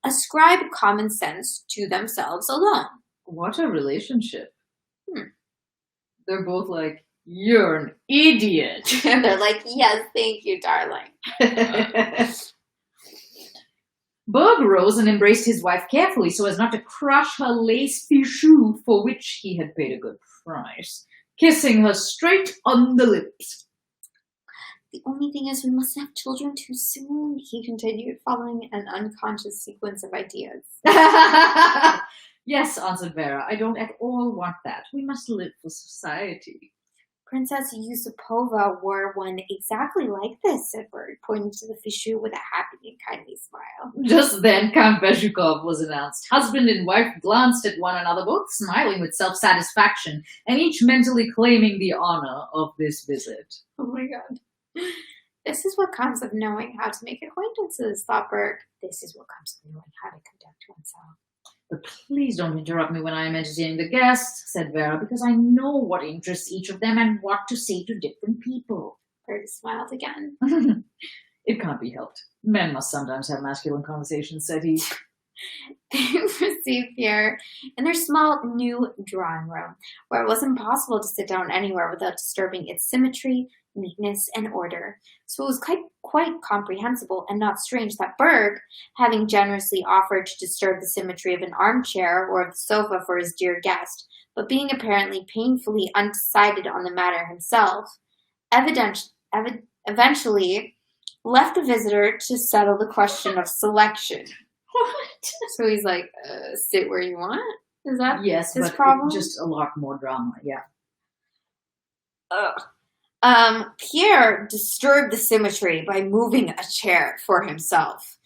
ascribe common sense to themselves alone. What a relationship. They're both like, you're an idiot. And they're like, yes, thank you, darling. Berg rose and embraced his wife carefully so as not to crush her lace fichu, for which he had paid a good price, kissing her straight on the lips. The only thing is we mustn't have children too soon, he continued, following an unconscious sequence of ideas. Yes, answered Vera, I don't at all want that. We must live for society. Princess Yusupova wore one exactly like this, said Berg, pointing to the fichu with a happy and kindly smile. Just then Count Bezhukov was announced. Husband and wife glanced at one another, both smiling with self-satisfaction, and each mentally claiming the honor of this visit. Oh my god. This is what comes of knowing how to make acquaintances, thought Berg. This is what comes of knowing how to conduct oneself. But please don't interrupt me when I am entertaining the guests, said Vera, because I know what interests each of them and what to say to different people. Berg smiled again. It can't be helped. Men must sometimes have masculine conversations, said he. They received Pierre in their small new drawing room, where it was impossible to sit down anywhere without disturbing its symmetry, neatness, and order. So it was quite comprehensible and not strange that Berg, having generously offered to disturb the symmetry of an armchair or of the sofa for his dear guest, but being apparently painfully undecided on the matter himself, eventually left the visitor to settle the question of selection. What? So he's like, sit where you want? Is that yes, his but problem? Just a lot more drama, yeah. Pierre disturbed the symmetry by moving a chair for himself.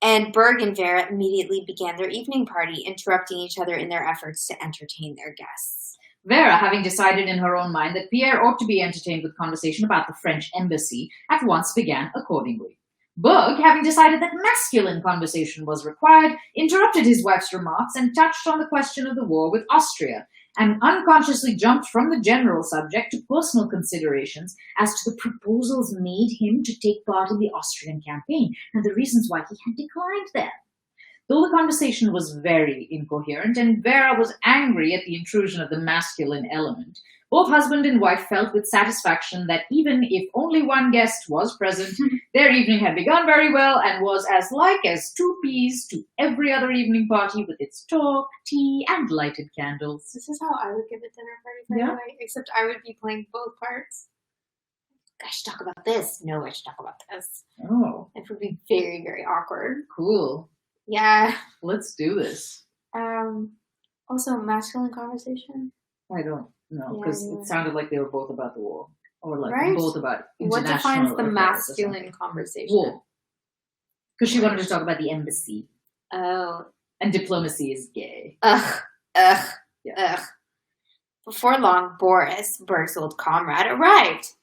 And Berg and Vera immediately began their evening party, interrupting each other in their efforts to entertain their guests. Vera, having decided in her own mind that Pierre ought to be entertained with conversation about the French embassy, at once began accordingly. Berg, having decided that masculine conversation was required, interrupted his wife's remarks and touched on the question of the war with Austria, and unconsciously jumped from the general subject to personal considerations as to the proposals made him to take part in the Austrian campaign and the reasons why he had declined them. Though the conversation was very incoherent and Vera was angry at the intrusion of the masculine element, both husband and wife felt with satisfaction that even if only one guest was present, their evening had begun very well and was as like as two peas to every other evening party with its talk, tea, and lighted candles. This is how I would give a dinner party, by the way, except I would be playing both parts. I should talk about this. No, I should talk about this. Oh. It would be very, very awkward. Cool. Yeah. Let's do this. Also, masculine conversation. I don't know, because it sounded like they were both about the war. Or like right? both about international What defines the affairs masculine conversation? War. Because she wanted to talk about the embassy. Oh. And diplomacy is gay. Ugh. Before long, Boris, Berg's old comrade, arrived.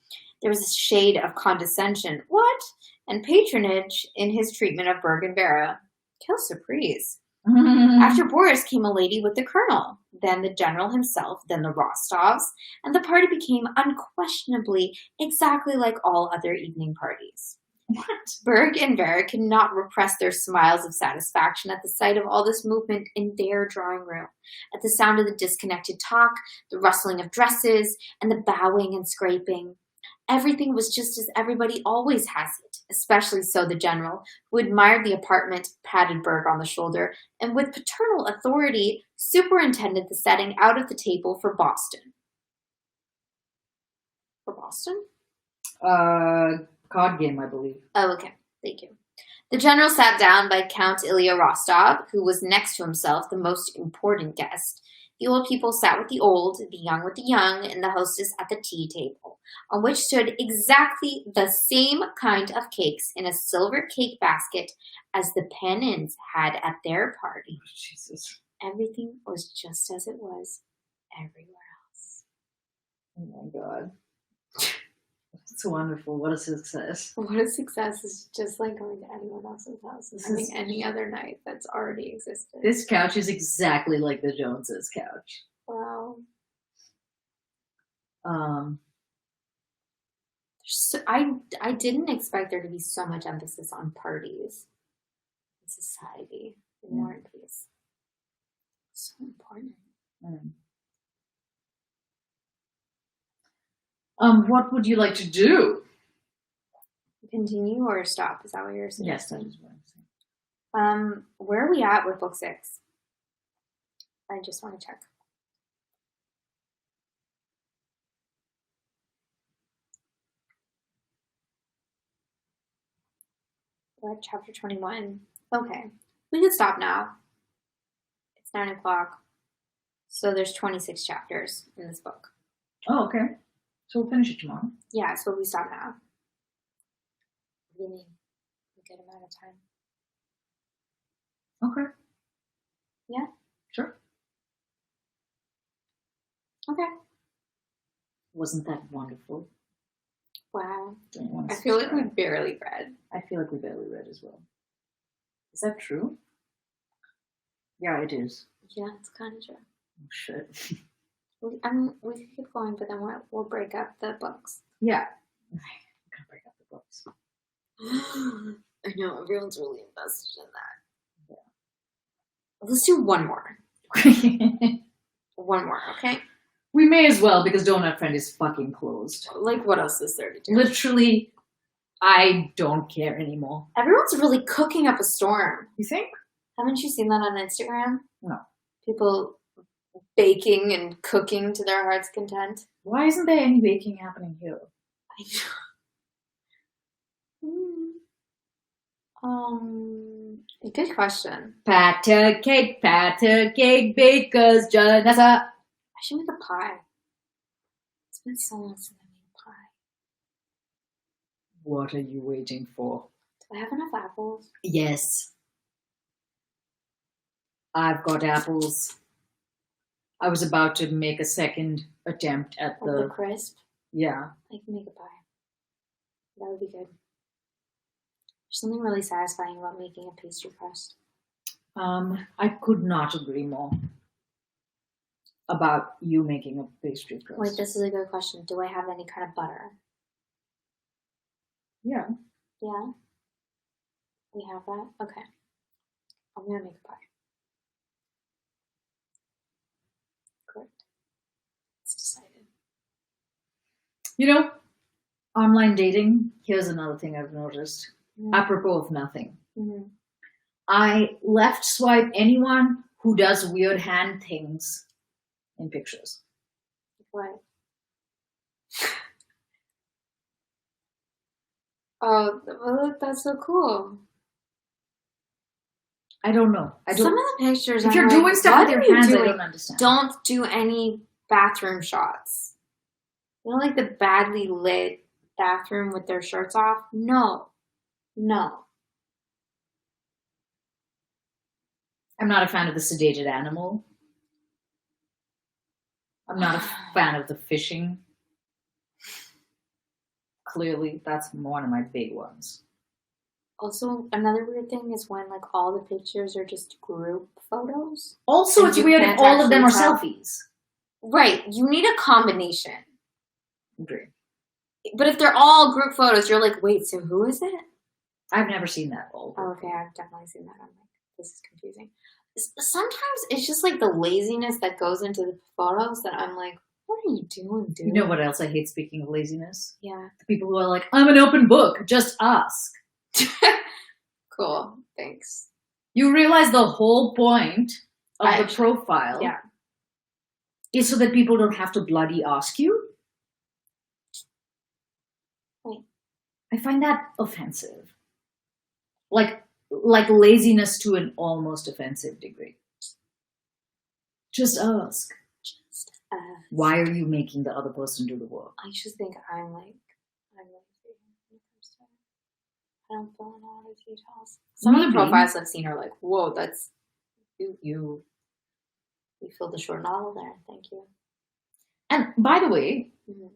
There was a shade of condescension, what? And patronage in his treatment of Berg and Vera. Quelle surprise. After Boris came a lady with the colonel, then the general himself, then the Rostovs, and the party became unquestionably exactly like all other evening parties. What? Berg and Vera could not repress their smiles of satisfaction at the sight of all this movement in their drawing room, at the sound of the disconnected talk, the rustling of dresses, and the bowing and scraping. Everything was just as everybody always has it, especially so the general, who admired the apartment, patted Berg on the shoulder, and with paternal authority superintended the setting out of the table for Boston. For Boston? Card game, I believe. Oh, okay. Thank you. The general sat down by Count Ilya Rostov, who was next to himself the most important guest. The old people sat with the old, the young with the young, and the hostess at the tea table, on which stood exactly the same kind of cakes in a silver cake basket as the Panins had at their party. Jesus. everything was just as it was everywhere else. Oh my God. It's wonderful. What a success. What a success is just like going to anyone else's house and having any other night that's already existed. This couch is exactly like the Joneses' couch. Wow. I didn't expect there to be so much emphasis on parties in society in War and Peace. So important. What would you like to do? Continue or stop? Is that what you're Yes, suggesting? that is what I'm saying. Where are we at with book 6? I just want to check. We're at chapter 21. Okay. We can stop now. It's 9 o'clock. So there's 26 chapters in this book. Oh, okay. So we'll finish it tomorrow. Yeah, so we stop now. What do you mean? A good amount of time. Okay. Yeah? Sure. Okay. Wasn't that wonderful? Wow. Don't want to I feel like we subscribe. barely read. I feel like we barely read as well. Is that true? Yeah, it is. Yeah, it's kind of true. Oh, shit. We could keep going, but then we'll break up the books. Yeah. I'm gonna break up the books. I know, everyone's really invested in that. Yeah. Let's do one more. One more, okay? We may as well, because Donut Friend is fucking closed. Like, what else is there to do? Literally, I don't care anymore. Everyone's really cooking up a storm. You think? Haven't you seen that on Instagram? No. People baking and cooking to their heart's content. Why isn't there any baking happening here? I know. Good question. Patter cake, bakers, Janessa. I should make a pie. It's been so long since I made a pie. What are you waiting for? Do I have enough apples? Yes. I've got apples. I was about to make a second attempt at The crisp? Yeah. I can make a pie. That would be good. There's something really satisfying about making a pastry crust. I could not agree more about you making a pastry crust. Wait, this is a good question. Do I have any kind of butter? Yeah. Yeah? We have that? Okay. I'm going to make a pie. Correct. It's decided. You know, online dating, here's another thing I've noticed. Mm-hmm. Apropos of nothing. Mm-hmm. I left swipe anyone who does weird hand things in pictures. What? Oh, well, that's so cool. I don't know. Some of the pictures, If I'm you're like, doing stuff what with are your you hands, I doing? don't understand. Don't do any bathroom shots. You know, like the badly lit bathroom with their shirts off? No. I'm not a fan of the sedated animal. I'm not a fan of the fishing. Clearly, that's one of my big ones. Also, another weird thing is when like all the pictures are just group photos. Also, And it's you weird if can't all of them are actually tell. selfies. Right, you need a combination. Agree. But if they're all group photos, you're like, wait, so who is it? I've never seen that all. Oh, okay, I've definitely seen that. I'm like, this is confusing. Sometimes it's just like the laziness that goes into the photos that I'm like, what are you doing, dude? You know what else I hate, speaking of laziness? Yeah. The people who are like, I'm an open book, just ask. Cool, thanks. You realize the whole point of the profile is so that people don't have to bloody ask you? Right. I find that offensive. Like laziness to an almost offensive degree. Just ask. Why are you making the other person do the work? I just think I'm lazy when it comes to it. I don't fill in all the details. Some of the profiles I've seen are like, whoa, that's you. You filled the short novel there. Thank you. And by the way, Mm-hmm.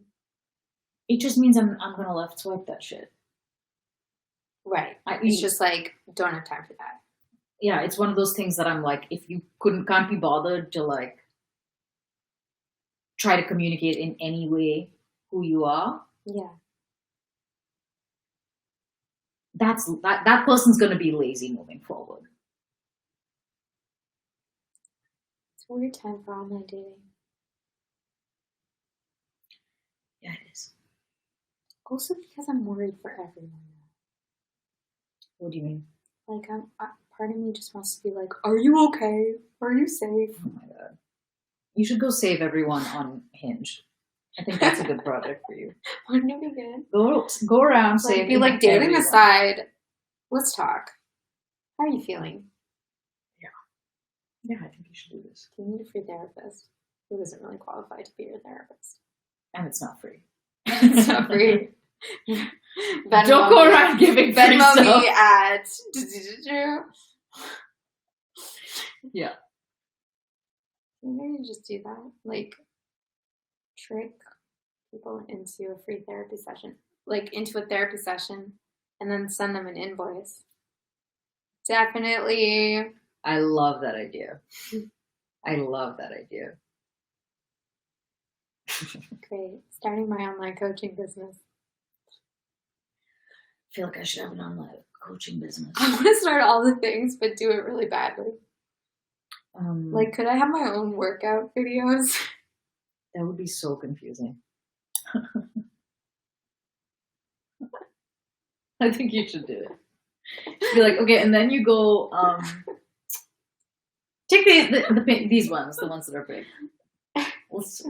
it just means I'm gonna left swipe that shit. Right. It's just like, don't have time for that. Yeah, it's one of those things that I'm like, if you can't be bothered to like try to communicate in any way who you are, Yeah. that person's gonna be lazy moving forward. It's a weird time for online dating. Yeah, it is. Also because I'm worried for everyone. What do you mean? Like, part of me just wants to be like, are you okay? Are you safe? Oh my god. You should go save everyone on Hinge. I think that's a good project for you. Wouldn't it be good? Go around, Like, save be like, dating everyone. aside, let's talk. How are you feeling? Yeah, I think you should do this. Do you need a free therapist who isn't really qualified to be your therapist? And it's not free. It's not free. Don't go around giving free Venmo stuff. me at... Yeah. Maybe just do that. Like, trick people into a free therapy session. Like, into a therapy session, and then send them an invoice. Definitely. I love that idea. I love that idea. Great. Starting my online coaching business. I feel like I should have an online coaching business. I want to start all the things, but do it really badly. Like, could I have my own workout videos? That would be so confusing. I think you should do it. Be like, okay, and then you go, take these ones, the ones that are big. Let's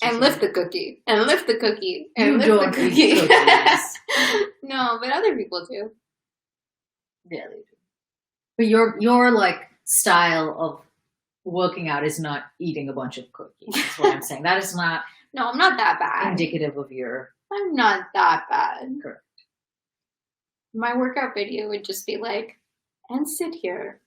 And lift the cookie. And lift the cookie. And You lift don't the eat cookie. cookies. No, but other people do. Yeah, they do. But your like style of working out is not eating a bunch of cookies. That's what I'm saying. That is not No, I'm not that bad. indicative of your. I'm not that bad. Correct. My workout video would just be like, and sit here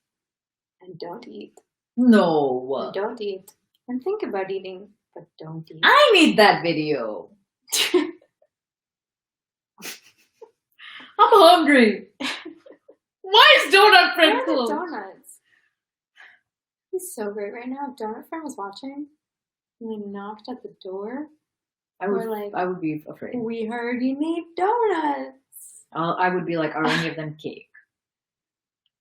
and don't eat. No. And don't eat. And think about eating, but don't eat. I need that video. I'm hungry. Why is Donut Friend Where are the closed? donuts? He's so great right now. If Donut Friend was watching, and we knocked at the door. I would be afraid. We heard you need donuts. I would be like, are any of them cake?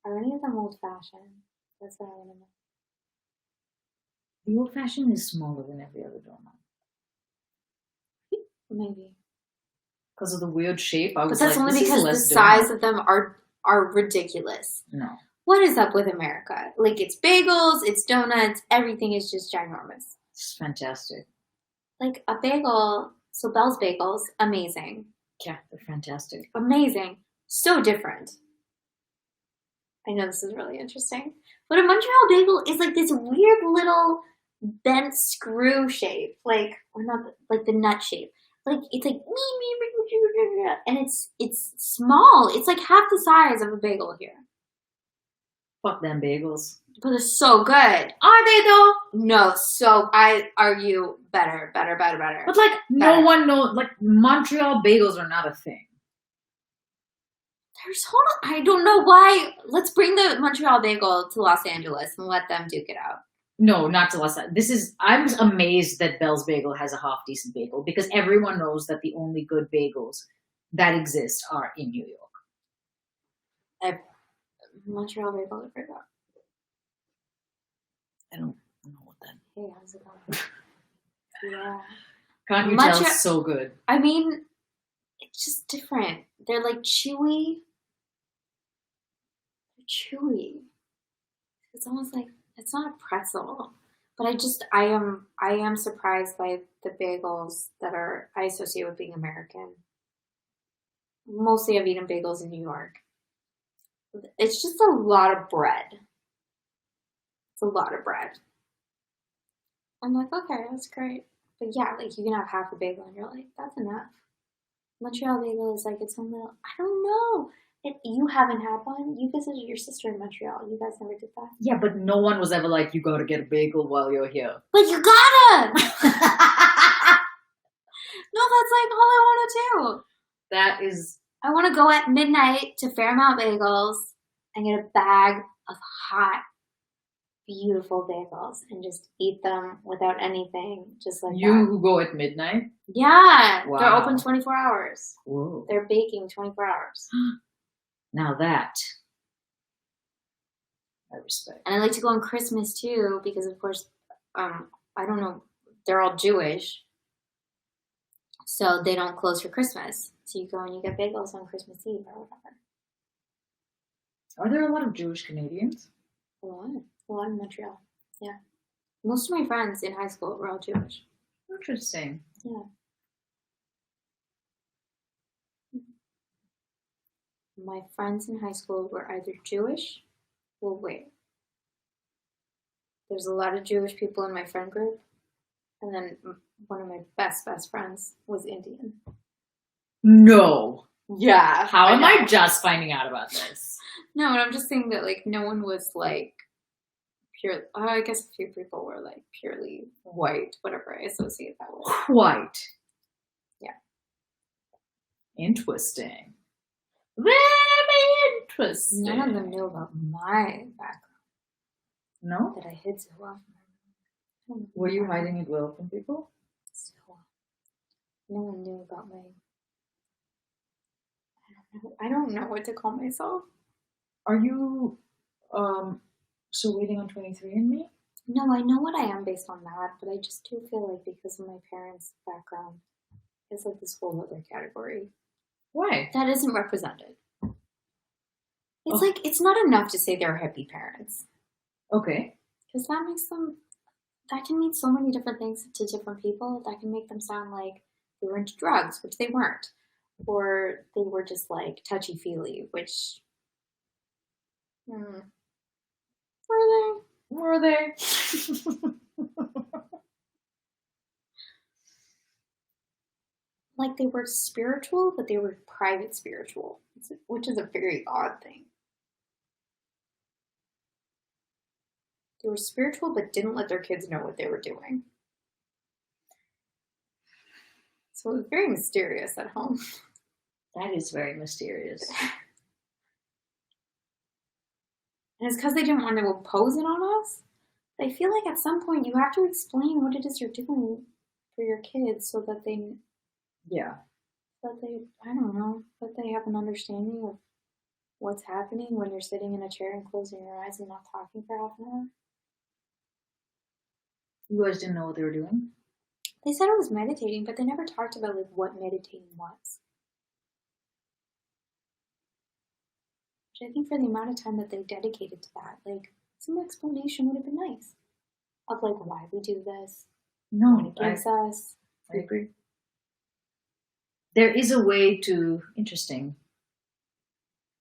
Are any of them old fashioned? That's what I want to know. The old fashioned is smaller than every other donut. Maybe. Because of the weird shape. I But was that's like, only this is because the less size donut. of them are ridiculous. No. What is up with America? Like, it's bagels, it's donuts, everything is just ginormous. It's fantastic. Like, a bagel, so Bell's Bagels, amazing. Yeah, they're fantastic. Amazing. So different. I know this is really interesting. But a Montreal bagel is like this weird little bent screw shape. Like, or not, like the nut shape. Like, it's like, and it's small. It's like half the size of a bagel here. Fuck them bagels. But they're so good. Are they though? No, so I argue better. But like, no Better. one knows. Like, Montreal bagels are not a thing. I don't know why. Let's bring the Montreal bagel to Los Angeles and let them duke it out. No, not to Los Angeles. I'm amazed that Bell's Bagel has a half decent bagel because everyone knows that the only good bagels that exist are in New York. Montreal bagel, I forgot. I don't know what that. Hey, how's it going? Yeah. Can't you Montreal- tell? It's so good. I mean, it's just different. They're like chewy. They're chewy. It's almost like, it's not a pretzel. But I am surprised by the bagels that I associate with being American. Mostly I've eaten bagels in New York. It's just a lot of bread. It's a lot of bread. I'm like, okay, that's great. But yeah, like you can have half a bagel and you're like, that's enough. Montreal bagel is like its own little, I don't know. You haven't had one? You visited your sister in Montreal. You guys never did that? Yeah, but no one was ever like, you gotta get a bagel while you're here. But you gotta! No, that's like all I want to do. That is... I want to go at midnight to Fairmount Bagels and get a bag of hot, beautiful bagels and just eat them without anything, just like You that. who go at midnight? Yeah, Wow. they're open 24 hours. Whoa. They're baking 24 hours. Now that I respect. And I like to go on Christmas too because, of course, I don't know, they're all Jewish. So they don't close for Christmas. So you go and you get bagels on Christmas Eve or whatever. Are there a lot of Jewish Canadians? A lot in Montreal. Yeah. Most of my friends in high school were all Jewish. Interesting. Yeah. My friends in high school were either Jewish. Well, wait. There's a lot of Jewish people in my friend group. And then one of my best friends was Indian. No. Yeah. How am know. I just finding out about this? No, and I'm just saying that, like, no one was, like, pure. I guess a few people were, like, purely white, whatever I associate that with. White. Yeah. Interesting. Very interesting. None of them knew about my background No? that I hid so well from them. Were you hiding it well from people? So well. No one knew about my. I don't know what to call myself. Are you still waiting on 23andMe? No, I know what I am based on that, but I just do feel like because of my parents' background, it's like this whole other category Why? that isn't represented. It's Oh. like, it's not enough to say they're hippie parents. Okay. Because that makes them, that can mean so many different things to different people. That can make them sound like they were into drugs, which they weren't. Or they were just like touchy-feely, which, were they? Were they? Like they were spiritual, but they were private spiritual, which is a very odd thing. They were spiritual, but didn't let their kids know what they were doing. So it was very mysterious at home. That is very mysterious. And it's because they didn't want to impose it on us. I feel like at some point you have to explain what it is you're doing for your kids so that they, Yeah. I don't know, that they have an understanding of what's happening when you're sitting in a chair and closing your eyes and not talking for half an hour. You guys didn't know what they were doing? They said it was meditating, but they never talked about like what meditating was. Which I think for the amount of time that they dedicated to that, like some explanation would have been nice of like why we do this, what it gives us. I agree. There is a way to, interesting.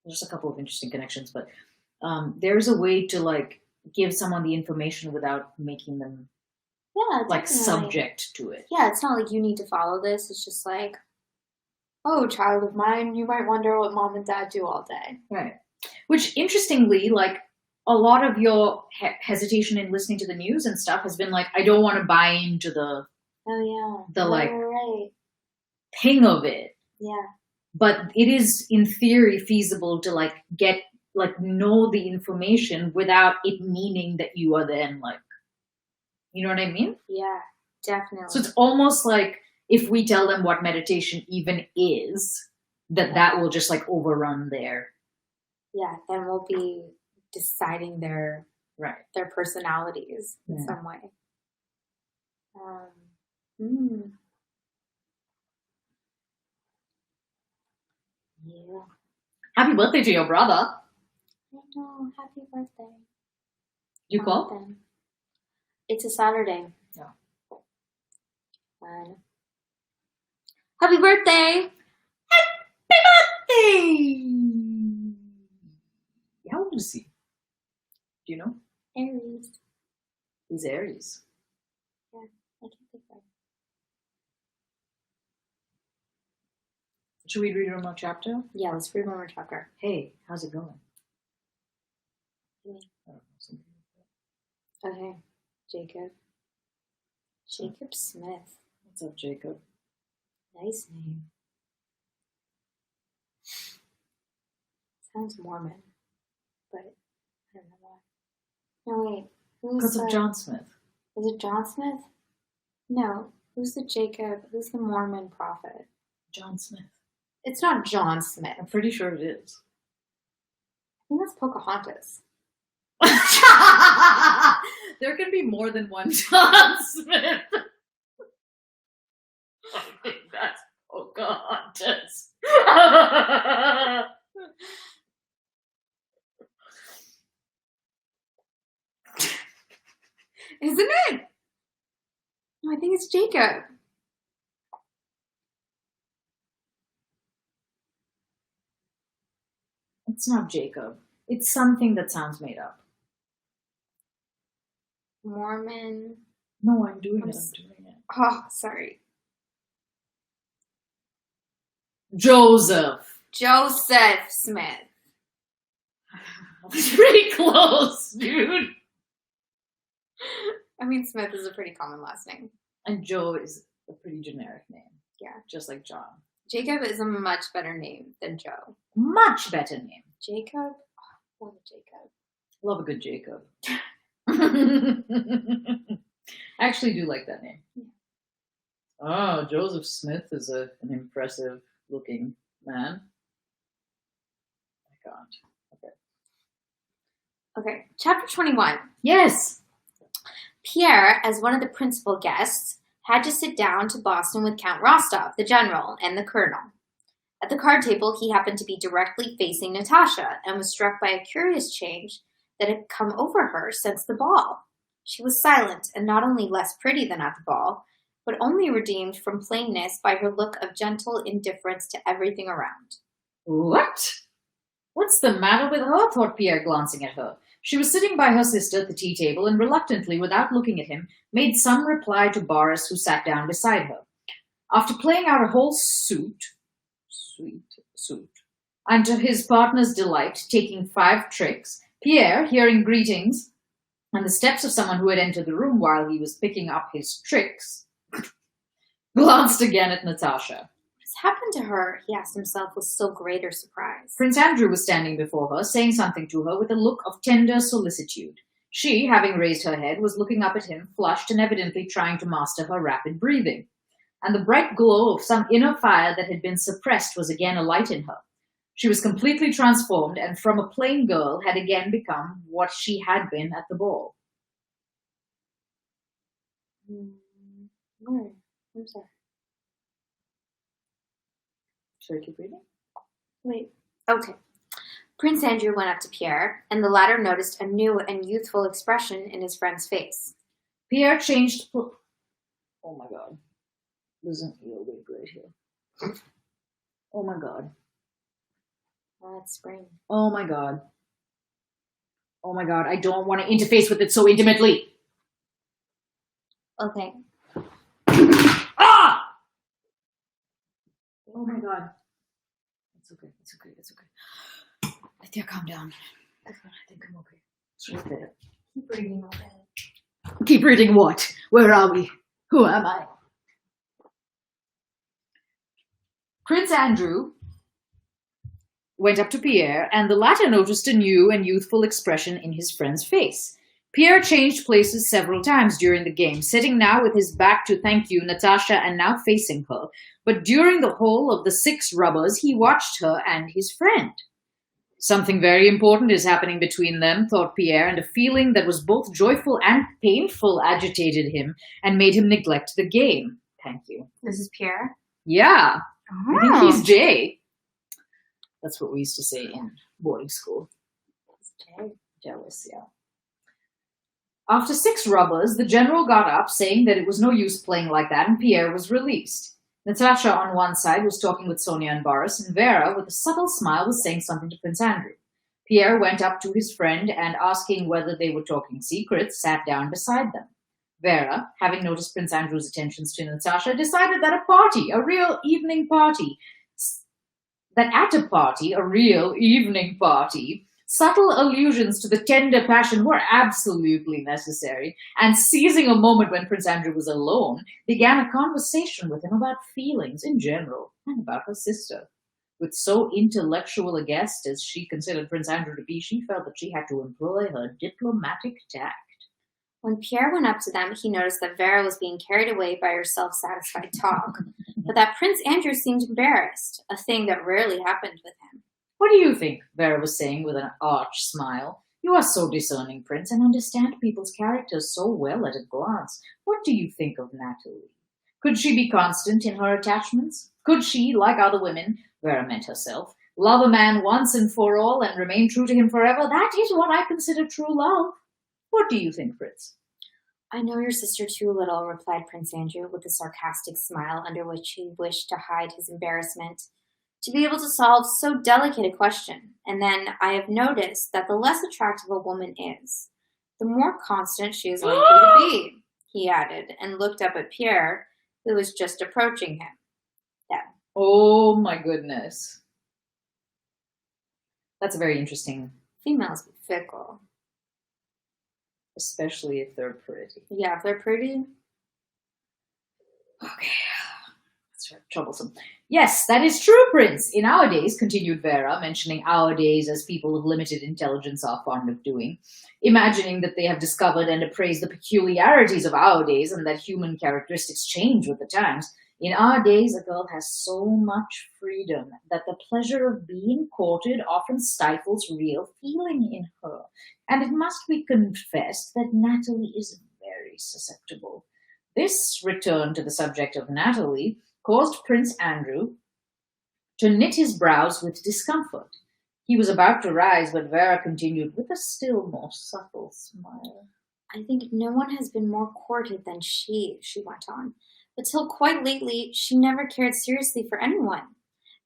There's a couple of interesting connections, but there's a way to like give someone the information without making them like definitely. subject to it. Yeah, it's not like you need to follow this. It's just like, oh, child of mine, you might wonder what mom and dad do all day. Right. Which, interestingly, like a lot of your hesitation in listening to the news and stuff has been like, I don't want to buy into the Right. thing of it. Yeah. But it is, in theory, feasible to like get like know the information without it meaning that you are then like, you know what I mean? Yeah, definitely. So it's almost like if we tell them what meditation even is, that will just like overrun their. Yeah, then we'll be deciding their personalities in Yeah. some way. Yeah. Happy birthday to your brother. I know. Happy birthday. You call? Then. It's a Saturday. Yeah. Fun. Happy birthday! How old is he? Do you know? Aries. He's Aries. Yeah, I can't think of it. Should we read one more chapter? Yeah, let's read one more chapter. Hey, how's it going? Yeah. I don't know, something like that. Okay, Jacob. Jacob Smith. What's up, Jacob? Nice name. Sounds Mormon, but I don't know why. No, wait. Because of John Smith. Is it John Smith? No. Who's the Jacob? Who's the Mormon prophet? John Smith. It's not John Smith. I'm pretty sure it is. I think that's Pocahontas. There can be more than one John Smith. I think that's Pocahontas. Isn't it? No, I think it's Jacob. It's not Jacob. It's something that sounds made up. Mormon. No, I'm doing it. Oh, sorry. Joseph. Joseph Smith. That's pretty close, dude. I mean, Smith is a pretty common last name. And Joe is a pretty generic name. Yeah. Just like John. Jacob is a much better name than Joe. Much better name. Jacob? Oh, love a Jacob. Love a good Jacob. I actually do like that name. Yeah. Oh, Joseph Smith is an impressive looking man. I can't. Okay, chapter 21. Yes. Pierre, as one of the principal guests, had to sit down to Boston with Count Rostov, the general, and the colonel. At the card table, he happened to be directly facing Natasha and was struck by a curious change that had come over her since the ball. She was silent and not only less pretty than at the ball, but only redeemed from plainness by her look of gentle indifference to everything around. What? What's the matter with her? Thought Pierre, glancing at her. She was sitting by her sister at the tea table and reluctantly, without looking at him, made some reply to Boris, who sat down beside her. After playing out a whole suit, and to his partner's delight, taking 5 tricks, Pierre, hearing greetings and the steps of someone who had entered the room while he was picking up his tricks, glanced again at Natasha. What has happened to her? He asked himself with still greater surprise. Prince Andrew was standing before her, saying something to her with a look of tender solicitude. She, having raised her head, was looking up at him, flushed and evidently trying to master her rapid breathing. And the bright glow of some inner fire that had been suppressed was again alight in her. She was completely transformed, and from a plain girl had again become what she had been at the ball. I'm sorry. Should I keep reading? Wait. Okay. Prince Andrew went up to Pierre, and the latter noticed a new and youthful expression in his friend's face. Pierre changed... Oh my God. Doesn't feel really great here. Oh my God. Oh, it's spring. Oh my God. Oh my God. I don't want to interface with it so intimately. Okay. Ah! Oh my God. It's okay. It's okay. It's okay. Alethea, calm down. I think I'm okay. It's right there. Keep reading all that. Keep reading what? Where are we? Who am I? Prince Andrew went up to Pierre, and the latter noticed a new and youthful expression in his friend's face. Pierre changed places several times during the game, sitting now with his back to thank you, Natasha, and now facing her. But during the whole of the 6 rubbers, he watched her and his friend. Something very important is happening between them, thought Pierre, and a feeling that was both joyful and painful agitated him and made him neglect the game. Thank you. This is Pierre? Yeah. Oh. I think he's Jay. That's what we used to say in boarding school. Jealous, yeah. After 6 rubbers, the general got up, saying that it was no use playing like that, and Pierre was released. Natasha, on one side, was talking with Sonia and Boris, and Vera, with a subtle smile, was saying something to Prince Andrew. Pierre went up to his friend and, asking whether they were talking secrets, sat down beside them. Vera, having noticed Prince Andrew's attentions to Natasha, decided that a party, a real evening party, that at a party, a real evening party, subtle allusions to the tender passion were absolutely necessary, and seizing a moment when Prince Andrew was alone, began a conversation with him about feelings in general and about her sister. With so intellectual a guest as she considered Prince Andrew to be, she felt that she had to employ her diplomatic tact. When Pierre went up to them, he noticed that Vera was being carried away by her self-satisfied talk, but that Prince Andrew seemed embarrassed, a thing that rarely happened with him. What do you think? Vera was saying with an arch smile. You are so discerning, Prince, and understand people's characters so well at a glance. What do you think of Natalie? Could she be constant in her attachments? Could she, like other women, Vera meant herself, love a man once and for all and remain true to him forever? That is what I consider true love. What do you think, Fritz? I know your sister too little, replied Prince Andrew with a sarcastic smile under which he wished to hide his embarrassment. To be able to solve so delicate a question, and then I have noticed that the less attractive a woman is, the more constant she is likely to be, he added, and looked up at Pierre, who was just approaching him. Yeah. Oh my goodness. That's very interesting. Females be fickle. Especially if they're pretty. Yeah, if they're pretty. Okay. That's troublesome. Yes, that is true, Prince. In our days, continued Vera, mentioning our days as people of limited intelligence are fond of doing, imagining that they have discovered and appraised the peculiarities of our days and that human characteristics change with the times. In our days, a girl has so much freedom that the pleasure of being courted often stifles real feeling in her. And it must be confessed that Natalie is very susceptible. This return to the subject of Natalie caused Prince Andrew to knit his brows with discomfort. He was about to rise, but Vera continued with a still more subtle smile. I think no one has been more courted than she went on. But till quite lately, she never cared seriously for anyone.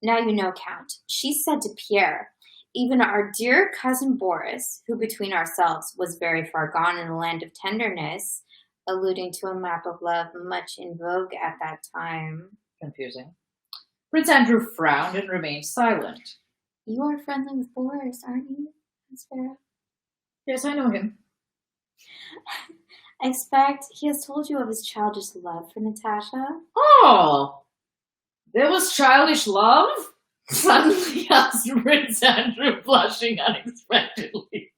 Now you know, Count, she said to Pierre, even our dear cousin Boris, who between ourselves was very far gone in the land of tenderness, alluding to a map of love much in vogue at that time. Confusing. Prince Andrew frowned and remained silent. You are friendly with Boris, aren't you, Miss Vera? Yes, I know him. I expect he has told you of his childish love for Natasha. Oh, there was childish love? Suddenly asked Prince Andrew, blushing unexpectedly.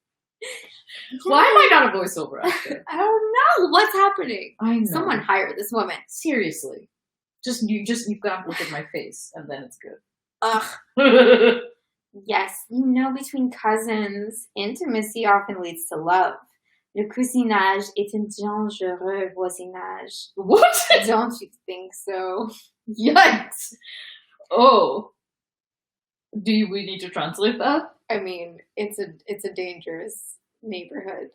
Why am I not a voiceover actor? I don't know what's happening. I know. Someone hire this woman. Seriously. You've got to look at my face, and then it's good. Ugh. Yes, you know, between cousins, intimacy often leads to love. Le cousinage est un dangereux voisinage. What? Don't you think so? Yikes! Oh. We need to translate that? I mean, it's a dangerous neighborhood.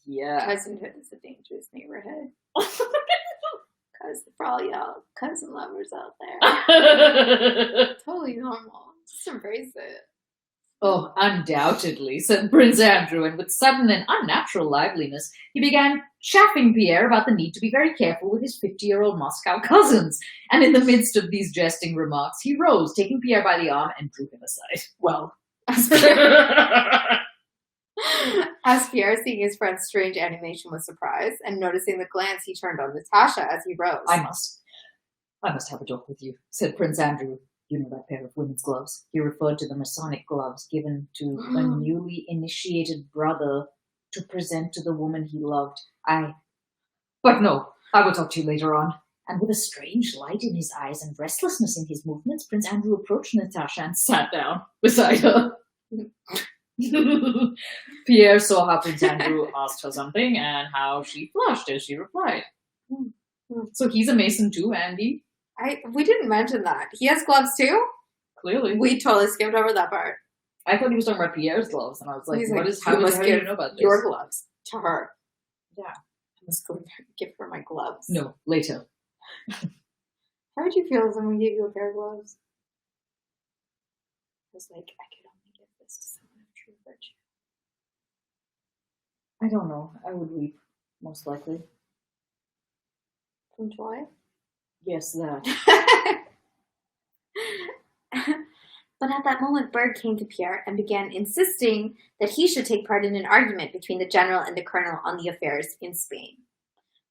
Yeah. Cousinhood is a dangerous neighborhood. For all y'all cousin lovers out there. Totally normal. Just embrace it. Oh, undoubtedly, said Prince Andrew, and with sudden and unnatural liveliness, he began chaffing Pierre about the need to be very careful with his 50-year-old Moscow cousins. And in the midst of these jesting remarks, he rose, taking Pierre by the arm, and drew him aside. Well, as Pierre, seeing his friend's strange animation with surprise, and noticing the glance he turned on Natasha as he rose. I must have a talk with you, said Prince Andrew. You know that pair of women's gloves. He referred to the Masonic gloves given to a newly initiated brother to present to the woman he loved. But no, I will talk to you later on. And with a strange light in his eyes and restlessness in his movements, Prince Andrew approached Natasha and sat down beside her. Pierre saw how Prince Andrew asked her something and how she flushed as she replied. So he's a Mason too, Andy? We didn't mention that. He has gloves too? Clearly. We totally skipped over that part. I thought he was talking about Pierre's gloves, and I was like, how do you know about this? Your gloves to her. Yeah. I must go give her my gloves. No, later. How would you feel if someone gave you a pair of gloves? I was like, I could only give this to someone of true virtue. I don't know. I would weep, most likely. From joy? Yes, that. But at that moment, Berg came to Pierre and began insisting that he should take part in an argument between the general and the colonel on the affairs in Spain.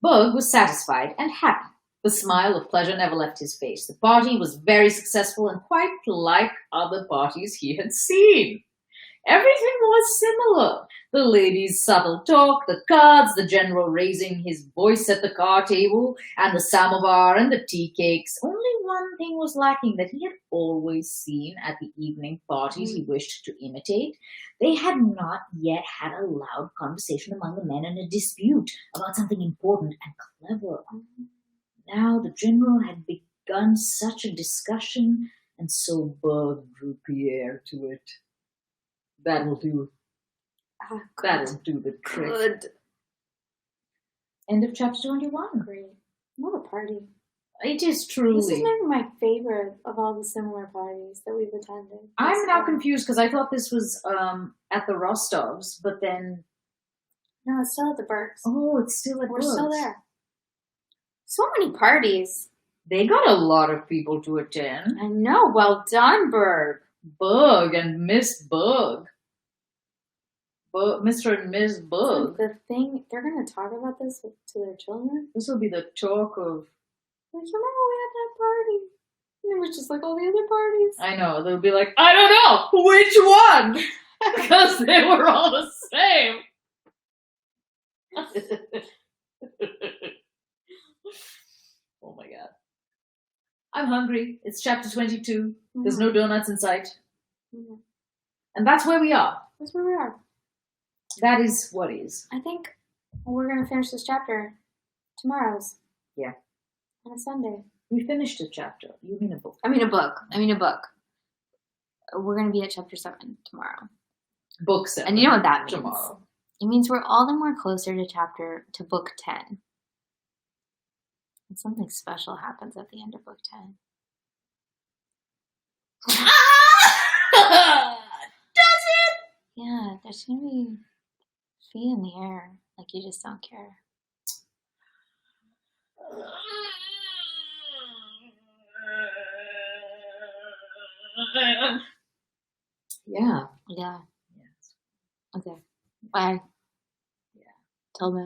Berg was satisfied and happy. The smile of pleasure never left his face. The party was very successful and quite like other parties he had seen. Everything was similar. The ladies' subtle talk, the cards, the general raising his voice at the card table, and the samovar and the tea cakes. Only one thing was lacking that he had always seen at the evening parties he wished to imitate. They had not yet had a loud conversation among the men and a dispute about something important and clever. Now the general had begun such a discussion, and so Berg drew Pierre to it. That'll do. That'll do the trick. Good. End of chapter 21. Great. What a party. It is truly. This is maybe my favorite of all the similar parties that we've attended. I'm now confused because I thought this was at the Rostovs, but then. No, it's still at the Bergs. Oh, it's still at We're Bergs. still there. So many parties. They got a lot of people to attend. I know. Well done, Berg. Berg and Miss Berg. Mr. and Miss Berg. The thing, they're going to talk about this to their children? This will be the talk of. Like, you remember we had that party? And it was just like all the other parties. I know. They'll be like, I don't know. Which one? Because they were all the same. Oh my god. I'm hungry. It's chapter 22. There's no donuts in sight. And that's where we are. That's where we are. That is what is. I think we're going to finish this chapter tomorrow's. Yeah. On a Sunday. We finished a chapter. You mean a book? I mean a book. We're going to be at chapter 7 tomorrow. Book 7. And you know what that means? Tomorrow. It means we're all the more closer to book 10. And something special happens at the end of book 10. Does it? Yeah, there's going to be feet in the air. Like you just don't care. Yeah. Yeah. Yes. Okay. Bye. Yeah. Till then.